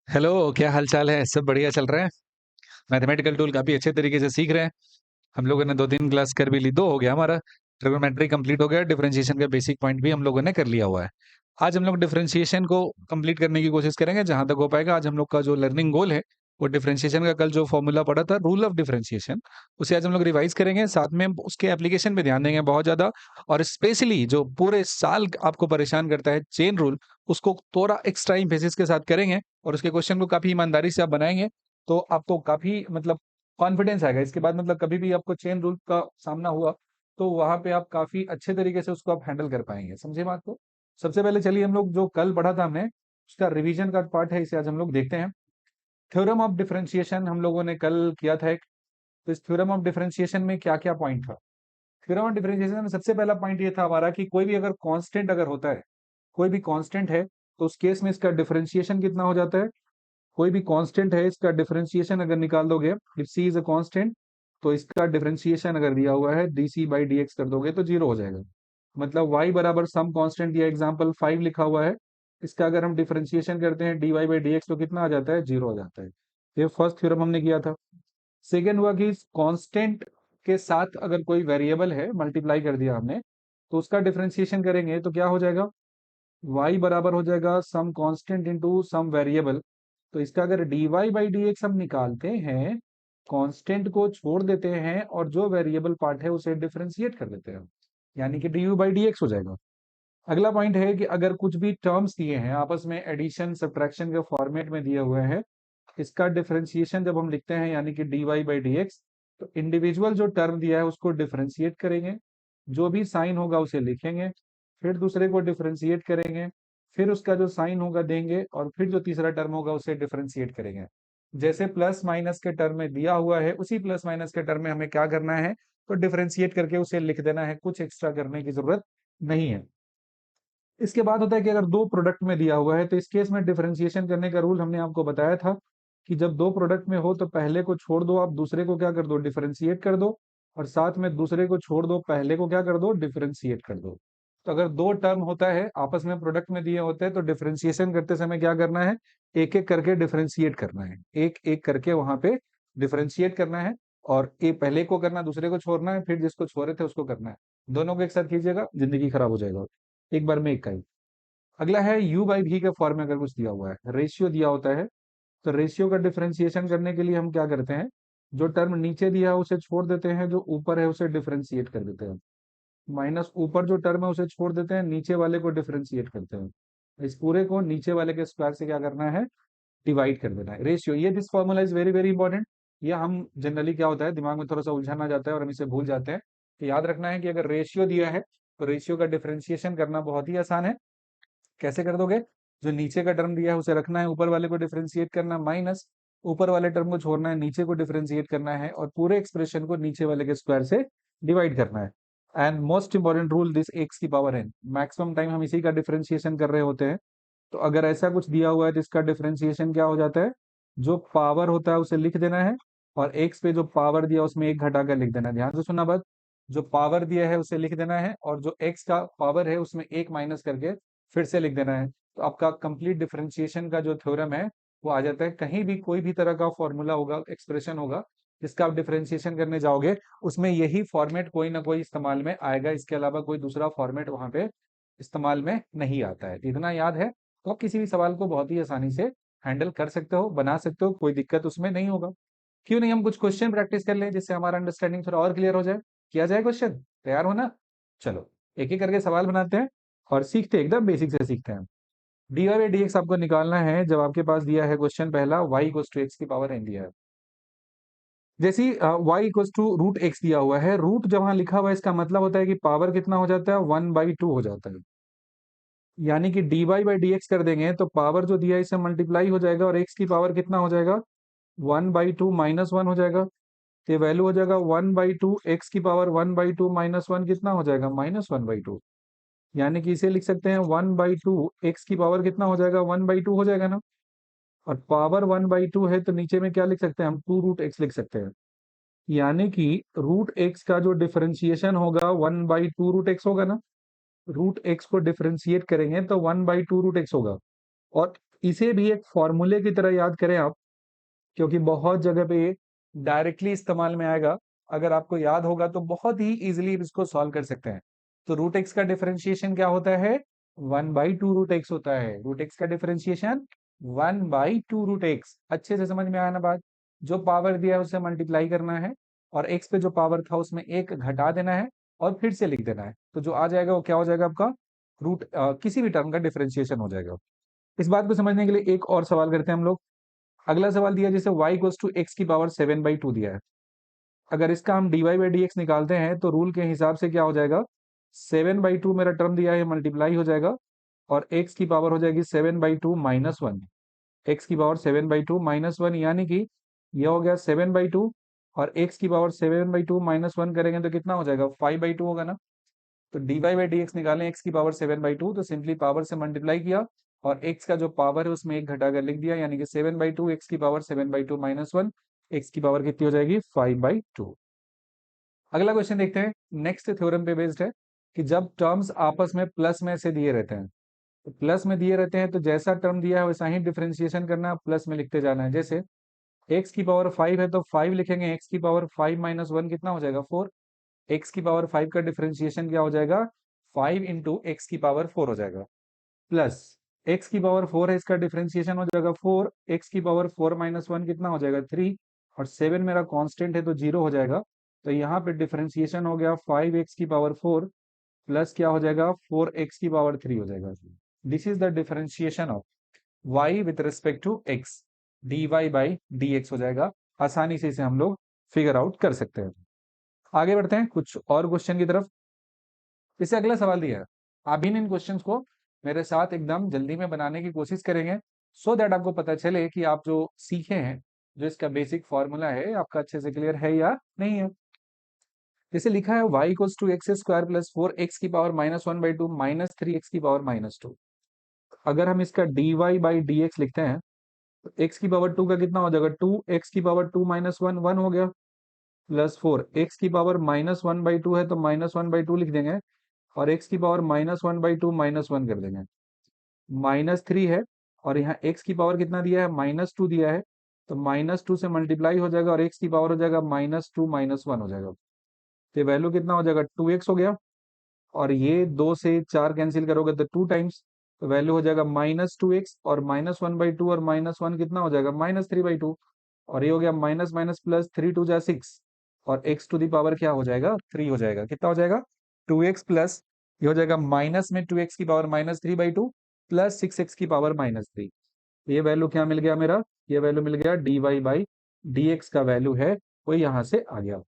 Hello. क्या हाल चाल है? सब बढ़िया चल रहा है। मैथमेटिकल टूल काफी अच्छे तरीके से सीख रहे हैं। हम लोगों ने 2-3 क्लास कर भी ली, 2 हो गया हमारा। ट्रिग्नोमेट्री कंप्लीट हो गया, डिफरेंशिएशन का बेसिक पॉइंट भी हम लोगों ने कर लिया हुआ है। आज हम लोग डिफरेंशिएशन को कंप्लीट करने की कोशिश करेंगे जहां तक हो पाएगा। आज हम लोग का जो लर्निंग गोल है वो डिफरेंशिएशन का, कल जो फॉर्मूला पढ़ा था रूल ऑफ डिफरेंशिएशन, उसे आज हम लोग रिवाइज करेंगे। साथ में उसके एप्लीकेशन पे ध्यान देंगे बहुत ज्यादा। और स्पेशली जो पूरे साल आपको परेशान करता है चेन रूल, उसको थोड़ा एक्स्ट्रा एम्फेसिस के साथ करेंगे। और उसके क्वेश्चन को काफी ईमानदारी से आप बनाएंगे तो आपको काफी मतलब कॉन्फिडेंस आएगा। इसके बाद मतलब कभी भी आपको चेन रूल का सामना हुआ तो वहां पे आप काफी अच्छे तरीके से उसको आप हैंडल कर पाएंगे। समझे बात को? सबसे पहले चलिए हम लोग जो कल पढ़ा था हमने उसका रिवीजन का पार्ट है, इसे आज हम लोग देखते हैं। थ्योरम ऑफ डिफरेंशिएशन हम लोगों ने कल किया था एक। तो इस थ्योरम ऑफ डिफरेंशिएशन में क्या क्या पॉइंट था? थ्योरम ऑफ डिफरेंशिएशन में सबसे पहला पॉइंट ये था हमारा कि कोई भी अगर कांस्टेंट अगर होता है, कोई भी कांस्टेंट है, तो उस केस में इसका डिफरेंशिएशन कितना हो जाता है? कोई भी कांस्टेंट है, इसका डिफरेंशिएशन अगर निकाल दोगे, if c is a constant, तो इसका डिफरेंशिएशन अगर दिया हुआ है d c by d x कर दोगे तो जीरो हो जाएगा। मतलब y बराबर सम कांस्टेंट दिया, एग्जांपल 5 लिखा हुआ है, इसका अगर हम डिफरेंशिएशन करते हैं d y by d x तो कितना आ जाता है? जीरो हो जाता है। ये फर्स्ट थ्योरम हमने किया था। सेकेंड हुआ कि कांस्टेंट के साथ अगर कोई वेरिएबल है, मल्टीप्लाई कर दिया हमने, तो उसका डिफरेंशिएशन करेंगे तो क्या हो जाएगा? y बराबर हो जाएगा some constant into sum variable. तो इसका अगर dy बाई डी एक्स हम निकालते हैं, कांस्टेंट को छोड़ देते हैं और जो वेरिएबल पार्ट है उसे डिफरेंशिएट कर देते हैं, यानी कि D you by d x हो जाएगा। अगला पॉइंट है कि अगर कुछ भी टर्म्स दिए हैं आपस में एडिशन सब्ट्रैक्शन के फॉर्मेट में दिए हुए हैं, इसका डिफरेंशिएशन जब हम लिखते हैं यानी कि d y by d x, तो इंडिविजुअल जो टर्म दिया है उसको डिफरेंशिएट करेंगे, जो भी साइन होगा उसे लिखेंगे, फिर दूसरे को डिफरेंशिएट करेंगे, फिर उसका जो साइन होगा देंगे और फिर जो तीसरा टर्म होगा उसे डिफरेंशिएट करेंगे। जैसे प्लस माइनस के टर्म में दिया हुआ है उसी प्लस माइनस के टर्म में हमें क्या करना है? तो डिफरेंशिएट करके उसे लिख देना है, कुछ एक्स्ट्रा करने की जरूरत नहीं है। इसके बाद होता है कि अगर दो प्रोडक्ट में दिया हुआ है तो इस केस में डिफरेंशिएशन करने का रूल हमने आपको बताया था कि जब दो प्रोडक्ट में हो तो पहले को छोड़ दो, आप दूसरे को क्या कर दो? डिफरेंशिएट कर दो। और साथ में दूसरे को छोड़ दो, पहले को क्या कर दो? डिफरेंशिएट कर दो। तो अगर दो टर्म होता है आपस में प्रोडक्ट में दिए होते हैं तो डिफरेंशिएशन करते समय क्या करना है? एक एक करके डिफरेंशिएट करना है, एक एक करके वहां पे डिफरेंशिएट करना है। और एक पहले को करना, दूसरे को छोड़ना है, फिर जिसको छोड़े थे उसको करना है। दोनों को एक साथ कीजिएगा, जिंदगी खराब हो जाएगा। एक बार में एक का ही। अगला है u बाई वी के फॉर्म में अगर कुछ दिया हुआ है, रेशियो दिया होता है, तो रेशियो का डिफरेंशिएशन करने के लिए हम क्या करते हैं? जो टर्म नीचे दिया है उसे छोड़ देते हैं, जो ऊपर है उसे डिफरेंशिएट कर देते हैं। माइनस ऊपर जो टर्म है उसे छोड़ देते हैं, नीचे वाले को डिफरेंशिएट करते हैं। इस पूरे को नीचे वाले के स्क्वायर से क्या करना है? डिवाइड कर देना है। रेशियो, ये this formula is very very important. ये हम जनरली क्या होता है दिमाग में थोड़ा सा उलझन आ जाता है और हम इसे भूल जाते हैं। तो याद रखना है कि अगर रेशियो दिया है तो रेशियो का डिफरेंशिएशन करना बहुत ही आसान है। कैसे कर दोगे? जो नीचे का टर्म दिया है उसे रखना है, ऊपर वाले को डिफरेंशिएट करना, माइनस ऊपर वाले टर्म को छोड़ना है, नीचे को डिफरेंशिएट करना है और पूरे एक्सप्रेशन को नीचे वाले के स्क्वायर से डिवाइड करना है। And most important rule, this x की पावर एन, मैक्सिमम टाइम हम इसी का डिफरेंशिएशन कर रहे होते हैं। तो अगर ऐसा कुछ दिया हुआ है जिसका डिफरेंशिएशन क्या हो जाता है? जो पावर होता है उसे लिख देना है और एक्स पे जो पावर दिया उसमें एक घटा कर लिख देना है। ध्यान से सुनना बात, जो पावर दिया है उसे लिख देना है और जो एक्स का पावर है उसमें एक माइनस करके फिर से लिख देना है। तो आपका कंप्लीट डिफरेंशिएशन का जो थ्योरम है वो आ जाता है। कहीं भी कोई भी तरह का फॉर्मूला होगा, एक्सप्रेशन होगा जिसका आप डिफरेंशिएशन करने जाओगे, उसमें यही फॉर्मेट कोई ना कोई इस्तेमाल में आएगा, इसके अलावा कोई दूसरा फॉर्मेट वहां पे इस्तेमाल में नहीं आता है। तो इतना याद है तो आप किसी भी सवाल को बहुत ही आसानी से हैंडल कर सकते हो, बना सकते हो, कोई दिक्कत उसमें नहीं होगा। क्यों नहीं हम कुछ क्वेश्चन प्रैक्टिस कर लें जिससे हमारा अंडरस्टैंडिंग थोड़ा और क्लियर हो जाए? किया जाए क्वेश्चन? तैयार हो ना? चलो एक एक करके सवाल बनाते हैं और सीखते हैं, एकदम बेसिक से सीखते हैं। डी वाई डी एक्स आपको निकालना है। जब आपके पास दिया है क्वेश्चन पहला, वाई इक्वल्स टू एक्स की पावर एन दिया है, जैसी y equals to root x दिया हुआ है, रूट जब वहां लिखा हुआ है इसका मतलब होता है कि पावर कितना हो जाता है? 1/2 हो जाता है। यानी कि d y by d x कर देंगे तो पावर जो दिया है इससे मल्टीप्लाई हो जाएगा और एक्स की पावर कितना हो जाएगा? 1/2 -1 हो जाएगा। तो वैल्यू हो जाएगा 1/2, एक्स की पावर 1/2 -1 कितना हो जाएगा? -1/2। यानी कि इसे लिख सकते हैं 1/2, एक्स की पावर कितना हो जाएगा? 1/2 हो जाएगा ना। और पावर 1/2 है तो नीचे में क्या लिख सकते हैं हम? 2 रूट एक्स लिख सकते हैं। यानी कि रूट एक्स का जो डिफरेंशिएशन होगा 1/2 रूट एक्स होगा ना। रूट एक्स को डिफरेंशिएट करेंगे तो 1/2 रूट एक्स होगा। और इसे भी एक फॉर्मूले की तरह याद करें आप, क्योंकि बहुत जगह पे ये डायरेक्टली इस्तेमाल में आएगा। अगर आपको याद होगा तो बहुत ही इजीली इसको सॉल्व कर सकते हैं। तो रूट एक्स का डिफरेंशिएशन क्या होता है? 1/2 रूट एक्स होता है। रूट एक्स का डिफरेंशिएशन 1/2 रूट एक्स। अच्छे से समझ में आया ना बात? जो पावर दिया है उसे मल्टीप्लाई करना है और एक्स पे जो पावर था उसमें एक घटा देना है और फिर से लिख देना है। तो जो आ जाएगा वो क्या हो जाएगा आपका? किसी भी टर्म का डिफरेंशिएशन हो जाएगा। इस बात को समझने के लिए एक और सवाल करते हैं हम लोग। अगला सवाल दिया जैसे y इक्वल्स टू एक्स की पावर 7/2 दिया है। अगर इसका हम dy बाई डी एक्स निकालते हैं तो रूल के हिसाब से क्या हो जाएगा? 7/2 मेरा टर्म दिया है, मल्टीप्लाई हो जाएगा और x की पावर हो जाएगी 7/2 माइनस वन। एक्स की पावर 7/2 माइनस वन, यानी कि यह हो गया 7/2 और x की पावर 7/2 माइनस वन करेंगे तो कितना हो जाएगा? 5/2 होगा ना। तो dy बाई डी एक्स निकालें एक्स की पावर 7/2, तो सिंपली पावर से मल्टीप्लाई किया और x का जो पावर है उसमें एक घटाकर लिख दिया, यानी कि 7/2 एक्स की पावर 7/2 माइनस वन, एक्स की पावर कितनी हो जाएगी? 5/2। अगला क्वेश्चन देखते हैं। नेक्स्ट थ्योरम पे बेस्ड है कि जब टर्म्स आपस में प्लस में से दिए रहते हैं, तो प्लस में दिए रहते हैं तो जैसा टर्म दिया है वैसा ही डिफरेंशिएशन करना है, प्लस में लिखते जाना है। जैसे एक्स की पावर 5 है तो 5 लिखेंगे, एक्स की पावर 5 माइनस वन कितना हो जाएगा? 4। एक्स की पावर 5 का डिफरेंशिएशन क्या हो जाएगा? 5 इंटू एक्स की पावर 4 हो जाएगा, प्लस एक्स की पावर 4 है, इसका डिफरेंशिएशन हो जाएगा 4, एक्स की पावर 4 माइनस वन कितना हो जाएगा? 3, और 7 मेरा कांस्टेंट है तो 0 हो जाएगा। तो यहाँ पे डिफरेंशिएशन हो गया 5x की पावर 4 प्लस क्या हो जाएगा? 4x की पावर 3 हो जाएगा। This is the differentiation of y with respect to x, dy by dx हो जाएगा। आसानी से इसे हम लोग फिगर आउट कर सकते हैं। आगे बढ़ते हैं कुछ और क्वेश्चन की तरफ। इससे अगला सवाल दिया है, आप इन क्वेश्चंस को मेरे साथ एकदम जल्दी में बनाने की कोशिश करेंगे, सो दैट आपको पता चले कि आप जो सीखे हैं, जो इसका बेसिक फॉर्मूला है, आपका अच्छे से क्लियर है या नहीं है। जैसे लिखा है y equals to x square plus 4x की पावर माइनस 1/2 माइनस 3x की पावर माइनस 2। अगर हम इसका dy बाई डी एक्स लिखते हैं तो x की पावर 2 का कितना हो जाएगा? 2, x की पावर 2 माइनस वन, 1 हो गया, प्लस 4, एक्स की पावर माइनस 1/2 है तो -1/2 लिख देंगे और x की पावर -1/2 माइनस वन कर देंगे। -3 है और यहाँ x की पावर कितना दिया है? -2 दिया है, तो -2 से मल्टीप्लाई हो जाएगा और x की पावर हो जाएगा -2 माइनस वन हो जाएगा। तो वैल्यू कितना हो जाएगा? 2x हो गया, और ये 2 से 4 कैंसिल करोगे तो 2 टाइम्स, तो वैल्यू हो जाएगा -2x और -1/2 और -1 कितना हो जाएगा? -3/2, और ये हो गया माइनस माइनस प्लस, 3 2 जा 6 और x टू दी पावर क्या हो जाएगा? 3 हो जाएगा। कितना हो जाएगा? 2x प्लस, ये हो जाएगा माइनस में 2x की पावर -3/2 प्लस 6x की पावर -3। ये वैल्यू क्या मिल गया मेरा? ये वैल्यू मिल गया dy बाई डी एक्स का वैल्यू है वो यहां से आ गया।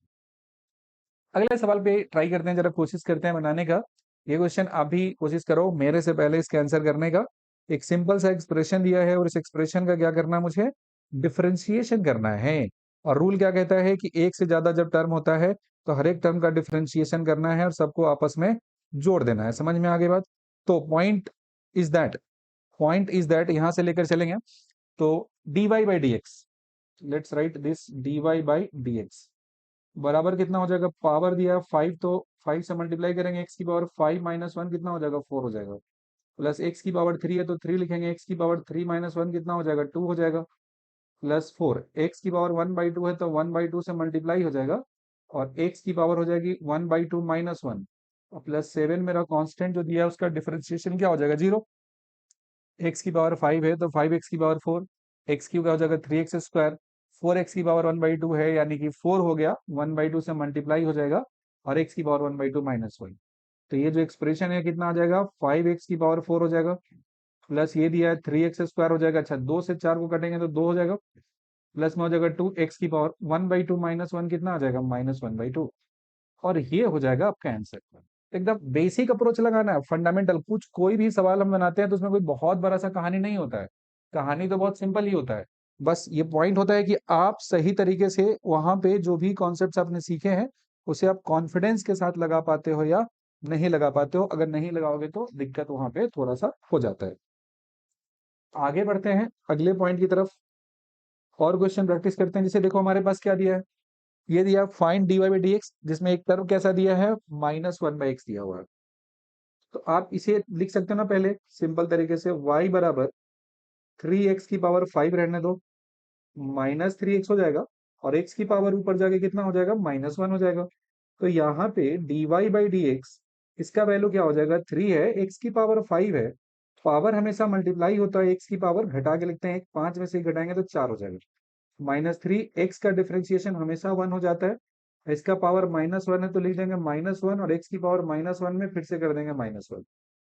अगले सवाल पे ट्राई करते हैं, जरा कोशिश करते हैं बनाने का। ये क्वेश्चन आप भी कोशिश करो मेरे से पहले इसके आंसर करने का। एक सिंपल सा एक्सप्रेशन दिया है और इस एक्सप्रेशन का क्या करना है मुझे? डिफरेंशिएशन करना है। और रूल क्या कहता है कि एक से ज्यादा जब टर्म होता है तो हर एक टर्म का डिफरेंशिएशन करना है और सबको आपस में जोड़ देना है। समझ में आ गई बात? तो पॉइंट इज दैट यहां से लेकर चलेंगे तो dy by d x, let's write this dy by d x बराबर कितना हो जाएगा? पावर दिया 5 तो 5 से मल्टीप्लाई करेंगे, एक्स की पावर 5 माइनस वन कितना हो जाएगा? 4 हो जाएगा, प्लस एक्स की पावर 3 है तो 3 लिखेंगे, एक्स की पावर 3 माइनस वन कितना हो जाएगा? 2 हो जाएगा, प्लस 4, एक्स की पावर 1/2 है तो 1/2 से मल्टीप्लाई हो जाएगा और एक्स की पावर हो जाएगी 1/2 माइनस वन, और प्लस 7 मेरा कांस्टेंट जो दिया है उसका डिफरेंशिएशन क्या हो जाएगा? 0। एक्स की पावर 5 है तो 5x की पावर 4, एक्स क्यू का हो जाएगा 3x स्क्वायर, 4x की पावर 1/2 है यानी कि 4 हो गया, 1/2 से मल्टीप्लाई हो जाएगा और x की पावर 1/2 माइनस वन। तो ये जो एक्सप्रेशन है कितना आ जाएगा? 5x की पावर 4 हो जाएगा, प्लस ये दिया है 3x स्क्वायर हो जाएगा, अच्छा 2 से 4 को कटेंगे तो 2 हो जाएगा, प्लस में हो जाएगा 2x की पावर 1/2 माइनस वन कितना आ जाएगा? -1/2, और ये हो जाएगा आपका आंसर। एकदम बेसिक अप्रोच लगाना है, फंडामेंटल। कुछ कोई भी सवाल हम बनाते हैं तो उसमें कोई बहुत बड़ा सा कहानी नहीं होता है, कहानी तो बहुत सिंपल ही होता है। बस ये पॉइंट होता है कि आप सही तरीके से वहां पे जो भी कॉन्सेप्ट्स आपने सीखे हैं उसे आप कॉन्फिडेंस के साथ लगा पाते हो या नहीं लगा पाते हो। अगर नहीं लगाओगे तो दिक्कत वहां पे थोड़ा सा हो जाता है। आगे बढ़ते हैं अगले पॉइंट की तरफ और क्वेश्चन प्रैक्टिस करते हैं। जैसे देखो हमारे पास क्या दिया है, ये दिया find dy by d x, जिसमें एक टर्म कैसा दिया है? -1/x दिया हुआ है। तो आप इसे लिख सकते हो ना पहले सिंपल तरीके से, y बराबर 3x की पावर 5 रहने दो, -3x हो जाएगा, और x की पावर ऊपर जाके कितना हो जाएगा, -1 हो जाएगा। तो यहाँ पे dy बाई डी एक्स, इसका वैल्यू क्या हो जाएगा, 3 है, x की पावर 5 है, पावर हमेशा मल्टीप्लाई होता है, x की पावर घटा के लिखते हैं, 5 में से ही घटाएंगे तो 4 हो जाएगा। -3 x का डिफरेंशिएशन हमेशा 1 हो जाता है, इसका पावर -1 है तो लिख देंगे -1, और x की पावर -1 में फिर से कर देंगे -1,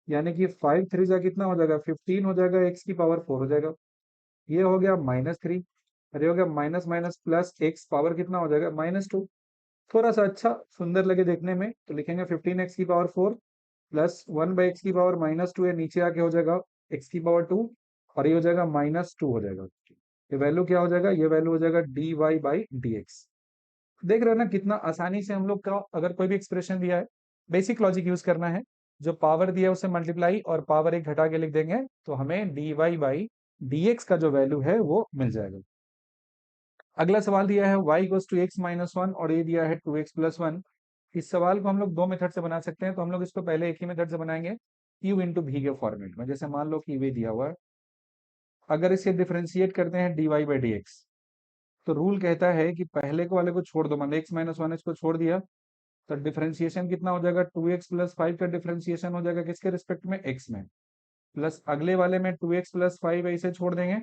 यानी कि 5 3 जा कितना हो जाएगा, 15 हो जाएगा, x की पावर 4 हो जाएगा। ये हो गया -3, अरे हो गया minus minus plus x, power कितना हो जाएगा, -2। थोड़ा सा अच्छा सुंदर लगे देखने में तो लिखेंगे 15x की पावर 4 प्लस 1/x की पावर -2 है, नीचे आके हो जाएगा x की पावर 2, और ये हो जाएगा -2 हो जाएगा। ये वैल्यू क्या हो जाएगा, ये वैल्यू हो जाएगा dy बाई डी एक्स। देख रहे हो ना कितना आसानी से हम लोग का, अगर कोई भी एक्सप्रेशन दिया है, बेसिक लॉजिक यूज करना है, जो पावर दिया है उसे मल्टीप्लाई और पावर एक घटा के लिख देंगे तो हमें dy बाई डी एक्स का जो वैल्यू है वो मिल जाएगा। अगला सवाल दिया है y equals to x minus one, और ये दिया है 2x प्लस वन। इस सवाल को हम लोग दो मेथड से बना सकते हैं, तो हम लोग इसको पहले एक ही मेथड से बनाएंगे, u इंटू भी के फॉर्मेट में। जैसे मान लो कि ये दिया हुआ है, अगर इसे डिफरेंशिएट करते हैं dy बाई डी एक्स, तो रूल कहता है कि पहले को वाले को छोड़ दो, मान x माइनस वन इसको छोड़ दिया, तो डिफरेंशिएशन कितना हो जाएगा, 2x प्लस 5 का डिफरेंशिएशन हो जाएगा किसके रिस्पेक्ट में, x में, प्लस अगले वाले में 2x प्लस 5 है, इसे छोड़ देंगे,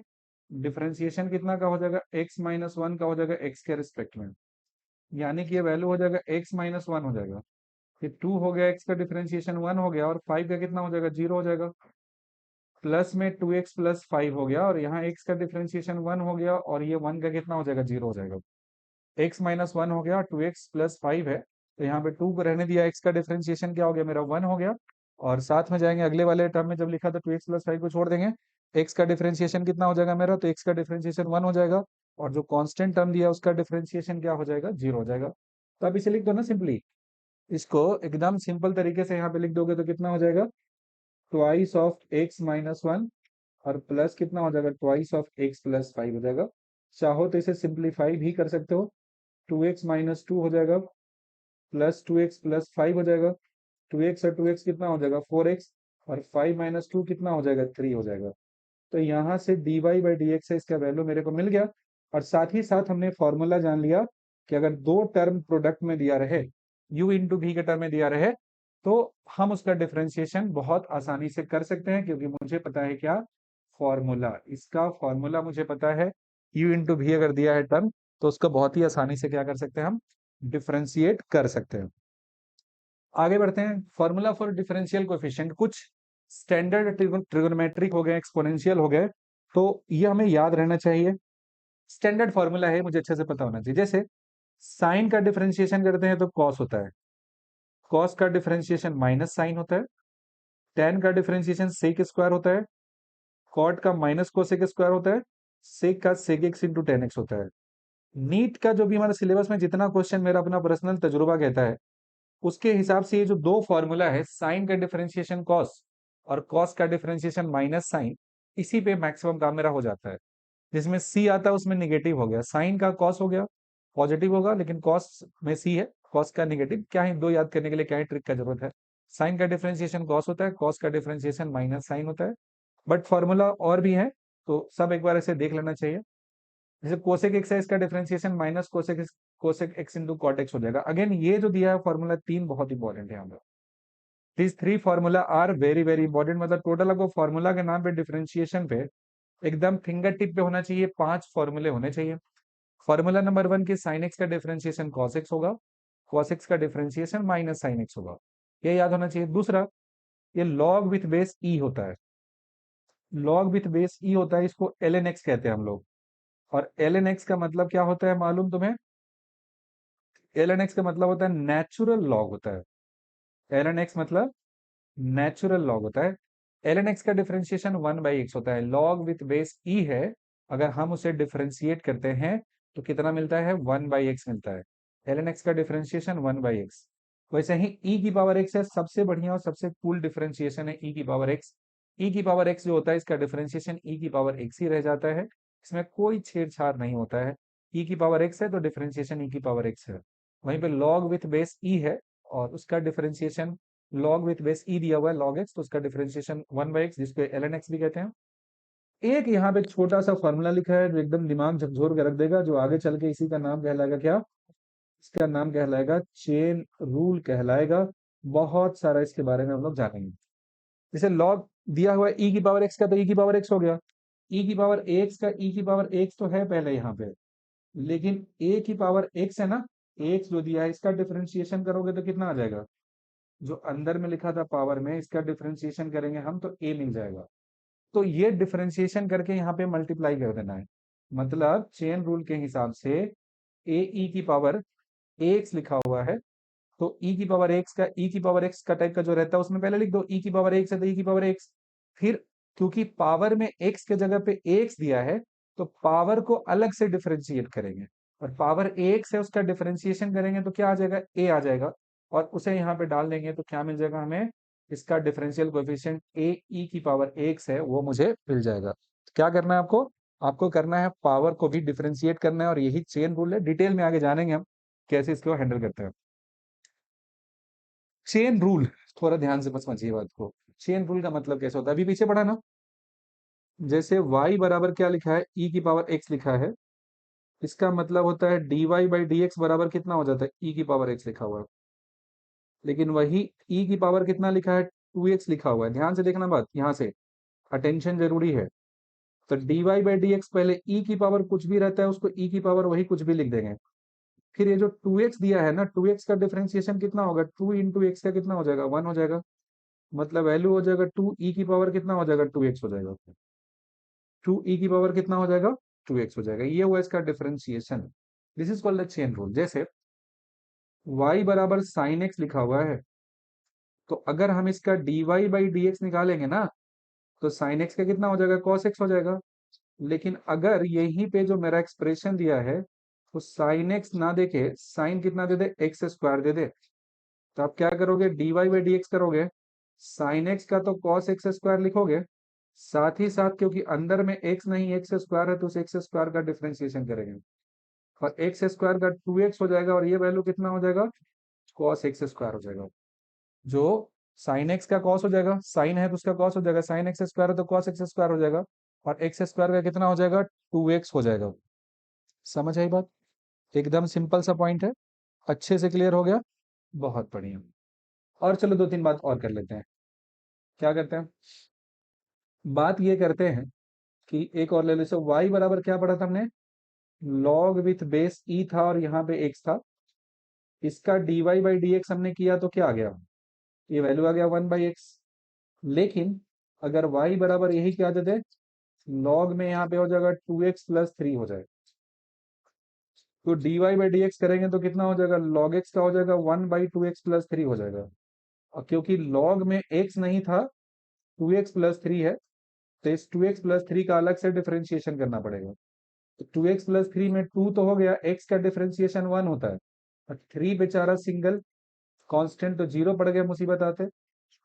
डिफरेंशिएशन कितना का हो जाएगा, x माइनस वन का हो जाएगा x के रिस्पेक्ट में, यानी कि ये वैल्यू हो जाएगा x माइनस वन हो जाएगा। ये 2 हो गया, x का डिफरेंशिएशन 1 हो गया, और 5 का कितना हो जाएगा, 0 हो जाएगा, प्लस में 2x प्लस 5 हो गया, और यहाँ x का डिफरेंशिएशन 1 हो गया, और ये 1 का कितना हो जाएगा, 0 हो जाएगा। x माइनस वन हो गया, 2x प्लस 5 है, तो यहाँ पे 2 को रहने दिया, x का डिफरेंशिएशन क्या हो गया मेरा, 1 हो गया, और साथ में जाएंगे अगले वाले टर्म में, जब लिखा था 2x प्लस 5 को छोड़ देंगे, x का डिफरेंशिएशन कितना हो जाएगा मेरा, तो x का डिफरेंशिएशन 1 हो जाएगा, और जो कांस्टेंट टर्म दिया उसका डिफरेंशिएशन क्या हो जाएगा, 0 हो जाएगा। तो अब इसे लिख दो ना सिंपली, इसको एकदम सिंपल तरीके से यहाँ पे लिख दोगे तो कितना हो जाएगा, twice of x minus one, और प्लस कितना हो जाएगा, ट्वाइस ऑफ x प्लस 5 हो जाएगा। चाहो तो इसे सिंप्लीफाई भी कर सकते हो, 2x माइनस टू हो जाएगा, प्लस 2x प्लस 5 हो जाएगा, 2x और 2x कितना हो जाएगा, 4x, और 5 माइनस टू कितना हो जाएगा, 3 हो जाएगा। तो यहाँ से dy बाई डी एक्स है, इसका वैल्यू मेरे को मिल गया, और साथ ही साथ हमने फॉर्मूला जान लिया कि अगर दो टर्म प्रोडक्ट में दिया रहे, u इंटू भी के टर्म में दिया रहे, तो हम उसका डिफरेंशिएशन बहुत आसानी से कर सकते हैं, क्योंकि मुझे पता है क्या फॉर्मूला, इसका फॉर्मूला मुझे पता है, u इंटू भी अगर दिया है टर्म, तो उसको बहुत ही आसानी से क्या कर सकते हैं, हम डिफरेंशिएट कर सकते हैं। आगे बढ़ते हैं, फॉर्मूला फॉर डिफरेंशियल कोएफिशिएंट, कुछ स्टैंडर्ड ट्रिगोनोमेट्रिक हो गए, एक्सपोनेंशियल हो गए, तो ये हमें याद रहना चाहिए। स्टैंडर्ड फॉर्मूला है, मुझे अच्छे से पता होना चाहिए। जैसे साइन का डिफरेंशिएशन करते हैं तो कॉस होता है, कॉस का डिफरेंशिएशन माइनस साइन होता है, टेन का डिफरेंशिएशन सेक स्क्वायर होता है, कॉट का माइनस कोसेक स्क्वायर होता है, सेक का sec x into tan x होता है। नीट का जो भी हमारे सिलेबस में जितना क्वेश्चन मेरा अपना पर्सनल तजुर्बा कहता है, उसके हिसाब से ये जो दो फॉर्मूला है, साइन का डिफरेंशिएशन कॉस और कॉस का डिफरेंशिएशन माइनस साइन, इसी पे मैक्सिमम काम मेरा हो जाता है। जिसमें सी आता है उसमें निगेटिव हो गया, साइन का कॉस हो गया पॉजिटिव होगा, लेकिन कॉस में सी है, कॉस का निगेटिव, क्या है दो याद करने के लिए, क्या है ट्रिक का जरूरत है। साइन का डिफरेंशिएशन कॉस होता है, कॉस का डिफरेंशिएशन माइनस साइन होता है, बट फॉर्मूला और भी है, तो सब एक बार ऐसे देख लेना चाहिए। जैसे कोसेक एक्स है, इसका differentiation minus cosec x into cot x हो जाएगा। अगेन ये जो दिया है फॉर्मूला तीन बहुत इंपॉर्टेंट है यहाँ पर। This three formula are very very important, मतलब टोटल आपको फॉर्मूला के नाम पे डिफरेंशिएशन पे एकदम फिंगर टिप पे होना चाहिए, 5 फॉर्मूले होने चाहिए। फॉर्मूला नंबर 1 की साइन एक्स का डिफरेंशिएशन कॉस एक्स होगा, कॉस एक्स का डिफरेंशिएशन माइनस साइन एक्स होगा, ये याद होना चाहिए। दूसरा, ये लॉग विथ बेस ई होता है, लॉग विथ बेस ई होता है, इसको एल एन एक्स कहते हैं हम लोग। और एल एन एक्स का मतलब क्या होता है मालूम तुम्हें, एल एन एक्स का मतलब होता है नेचुरल लॉग होता है, एल एन एक्स मतलब नेचुरल लॉग होता है। एल एन एक्स का डिफरेंशिएशन 1/x होता है, लॉग विथ बेस ई है, अगर हम उसे डिफरेंशिएट करते हैं तो कितना मिलता है, 1/x मिलता है। एल एन एक्स का डिफरेंशिएशन 1/x। वैसे ही e की पावर x है, सबसे बढ़िया और सबसे कूल डिफरेंशिएशन है e की पावर x। e की पावर x जो होता है, इसका डिफरेंशिएशन e की पावर x ही रह जाता है, इसमें कोई छेड़छाड़ नहीं होता है। e की पावर x है तो डिफरेंशिएशन e की पावर x है। वहीं पे log विथ बेस e है, और उसका डिफरेंशिएशन log विथ बेस ई दिया हुआ है log x, तो उसका डिफरेंशिएशन 1/x, जिसको ln x भी कहते हैं। एक यहाँ पे छोटा सा फॉर्मूला लिखा है जो एकदम दिमाग झकझोर के रख देगा, जो आगे चल के इसी का नाम कहलाएगा क्या? इसका नाम कहलाएगा चेन रूल कहलाएगा। बहुत सारा इसके बारे में हम लोग जानेंगे। जैसे लॉग दिया हुआ है ई की पावर एक्स का, तो ई की पावर एक्स हो गया। ई की पावर एक्स का ई की पावर एक्स तो है पहले यहाँ पे, लेकिन ए की पावर एक्स है ना, एक्स जो दिया है इसका डिफरेंशिएशन करोगे तो कितना आ जाएगा? जो अंदर में लिखा था पावर में, इसका डिफरेंशिएशन करेंगे हम तो ए मिल जाएगा। तो ये डिफरेंशिएशन करके यहाँ पे मल्टीप्लाई कर देना है। मतलब चेन रूल के हिसाब से ए ई की पावर एक्स लिखा हुआ है, तो ई की पावर एक्स का ई की पावर एक्स का टाइप का जो रहता है उसमें पहले लिख दो ई की पावर एक्स है तो ई की पावर एक्स। फिर क्योंकि पावर में एक्स के जगह पे एक्स दिया है, तो पावर को अलग से डिफरेंशिएट करेंगे, और पावर एक्स है उसका डिफरेंशिएशन करेंगे तो क्या आ जाएगा? ए आ जाएगा। और उसे यहाँ पे डाल देंगे तो क्या मिल जाएगा हमें? इसका डिफरेंशियल कोएफिशिएंट ए ई की पावर एक्स है वो मुझे मिल जाएगा। तो क्या करना है आपको? आपको करना है पावर को भी डिफरेंशिएट करना है, और यही चेन रूल है। डिटेल में आगे जानेंगे हम कैसे इसको हैंडल करते हैं। चेन रूल, थोड़ा ध्यान से बस समझिए बात को। चेन रूल का मतलब कैसे होता है, अभी पीछे पढ़ा ना। जैसे y बराबर क्या लिखा है? e की पावर x लिखा है। इसका मतलब होता है dy बाई डी एक्स बराबर कितना हो जाता है? e की पावर x लिखा हुआ है। लेकिन वही e की पावर कितना लिखा है? 2x लिखा हुआ है। ध्यान से देखना बात, यहाँ से अटेंशन जरूरी है। तो dy बाई डी एक्स पहले e की पावर कुछ भी रहता है उसको e की पावर वही कुछ भी लिख देंगे। फिर ये जो 2x दिया है ना, 2x का डिफरेंशिएशन कितना होगा? 2 इंटू एक्स का कितना हो जाएगा? 1 हो जाएगा। मतलब वैल्यू हो जाएगा 2 ई की पावर कितना हो जाएगा? 2x हो जाएगा। 2 ई की पावर कितना हो जाएगा? 2x हो जाएगा। ये हुआ इसका differentiation. This is called the chain rule. जैसे y बराबर साइन एक्स लिखा हुआ है, तो अगर हम इसका dy बाई डी एक्स निकालेंगे ना, तो साइन एक्स का कितना हो जाएगा? कॉस एक्स हो जाएगा। लेकिन अगर यहीं पे जो मेरा एक्सप्रेशन दिया है, तो साइन एक्स ना देके साइन कितना दे दे? एक्स स्क्वायर दे दे। तो आप क्या करोगे? dy बाई डी एक्स करोगे, साइन एक्स का तो कॉस एक्स स्क्वायर लिखोगे, साथ ही साथ क्योंकि अंदर में एक्स नहीं एक्स स्क्वायर है, तो उस एक्स स्क्वायर का डिफरेंशिएशन करेंगे, और एक्स स्क्वायर का 2x हो जाएगा, और ये वैल्यू कितना हो जाएगा? कॉस एक्स स्क्वायर हो जाएगा। जो साइन एक्स का कॉस हो जाएगा, साइन है तो उसका कॉस हो जाएगा, साइन एक्स स्क्वायर है तो कॉस एक्स स्क्वायर हो जाएगा, और एक्स स्क्वायर का कितना हो जाएगा? 2x हो जाएगा। समझ आई बात? एकदम सिंपल सा पॉइंट है। अच्छे से क्लियर हो गया? बहुत बढ़िया। और चलो दो तीन बात और कर लेते हैं। क्या करते हैं? बात ये करते हैं कि एक और ले लो। y बराबर क्या पढ़ा था हमने? लॉग विथ बेस ई था, और यहाँ पे x था। इसका dy बाई डी एक्स हमने किया तो क्या आ गया? ये वैल्यू आ गया 1/x। लेकिन अगर y बराबर यही क्या देते, लॉग में यहाँ पे हो जाएगा 2x प्लस 3 हो जाएगा। तो dy बाई डी एक्स करेंगे तो कितना हो जाएगा? log x का हो जाएगा 1/2x प्लस 3 हो जाएगा। और क्योंकि log में x नहीं था, 2x प्लस 3 है, तो इस 2x प्लस 3 का अलग से डिफरेंशिएशन करना पड़ेगा। तो 2x प्लस 3 में 2 तो हो गया, x का डिफरेंशिएशन 1 होता है, और 3 बेचारा सिंगल कांस्टेंट तो जीरो पड़ गया मुसीबत आते।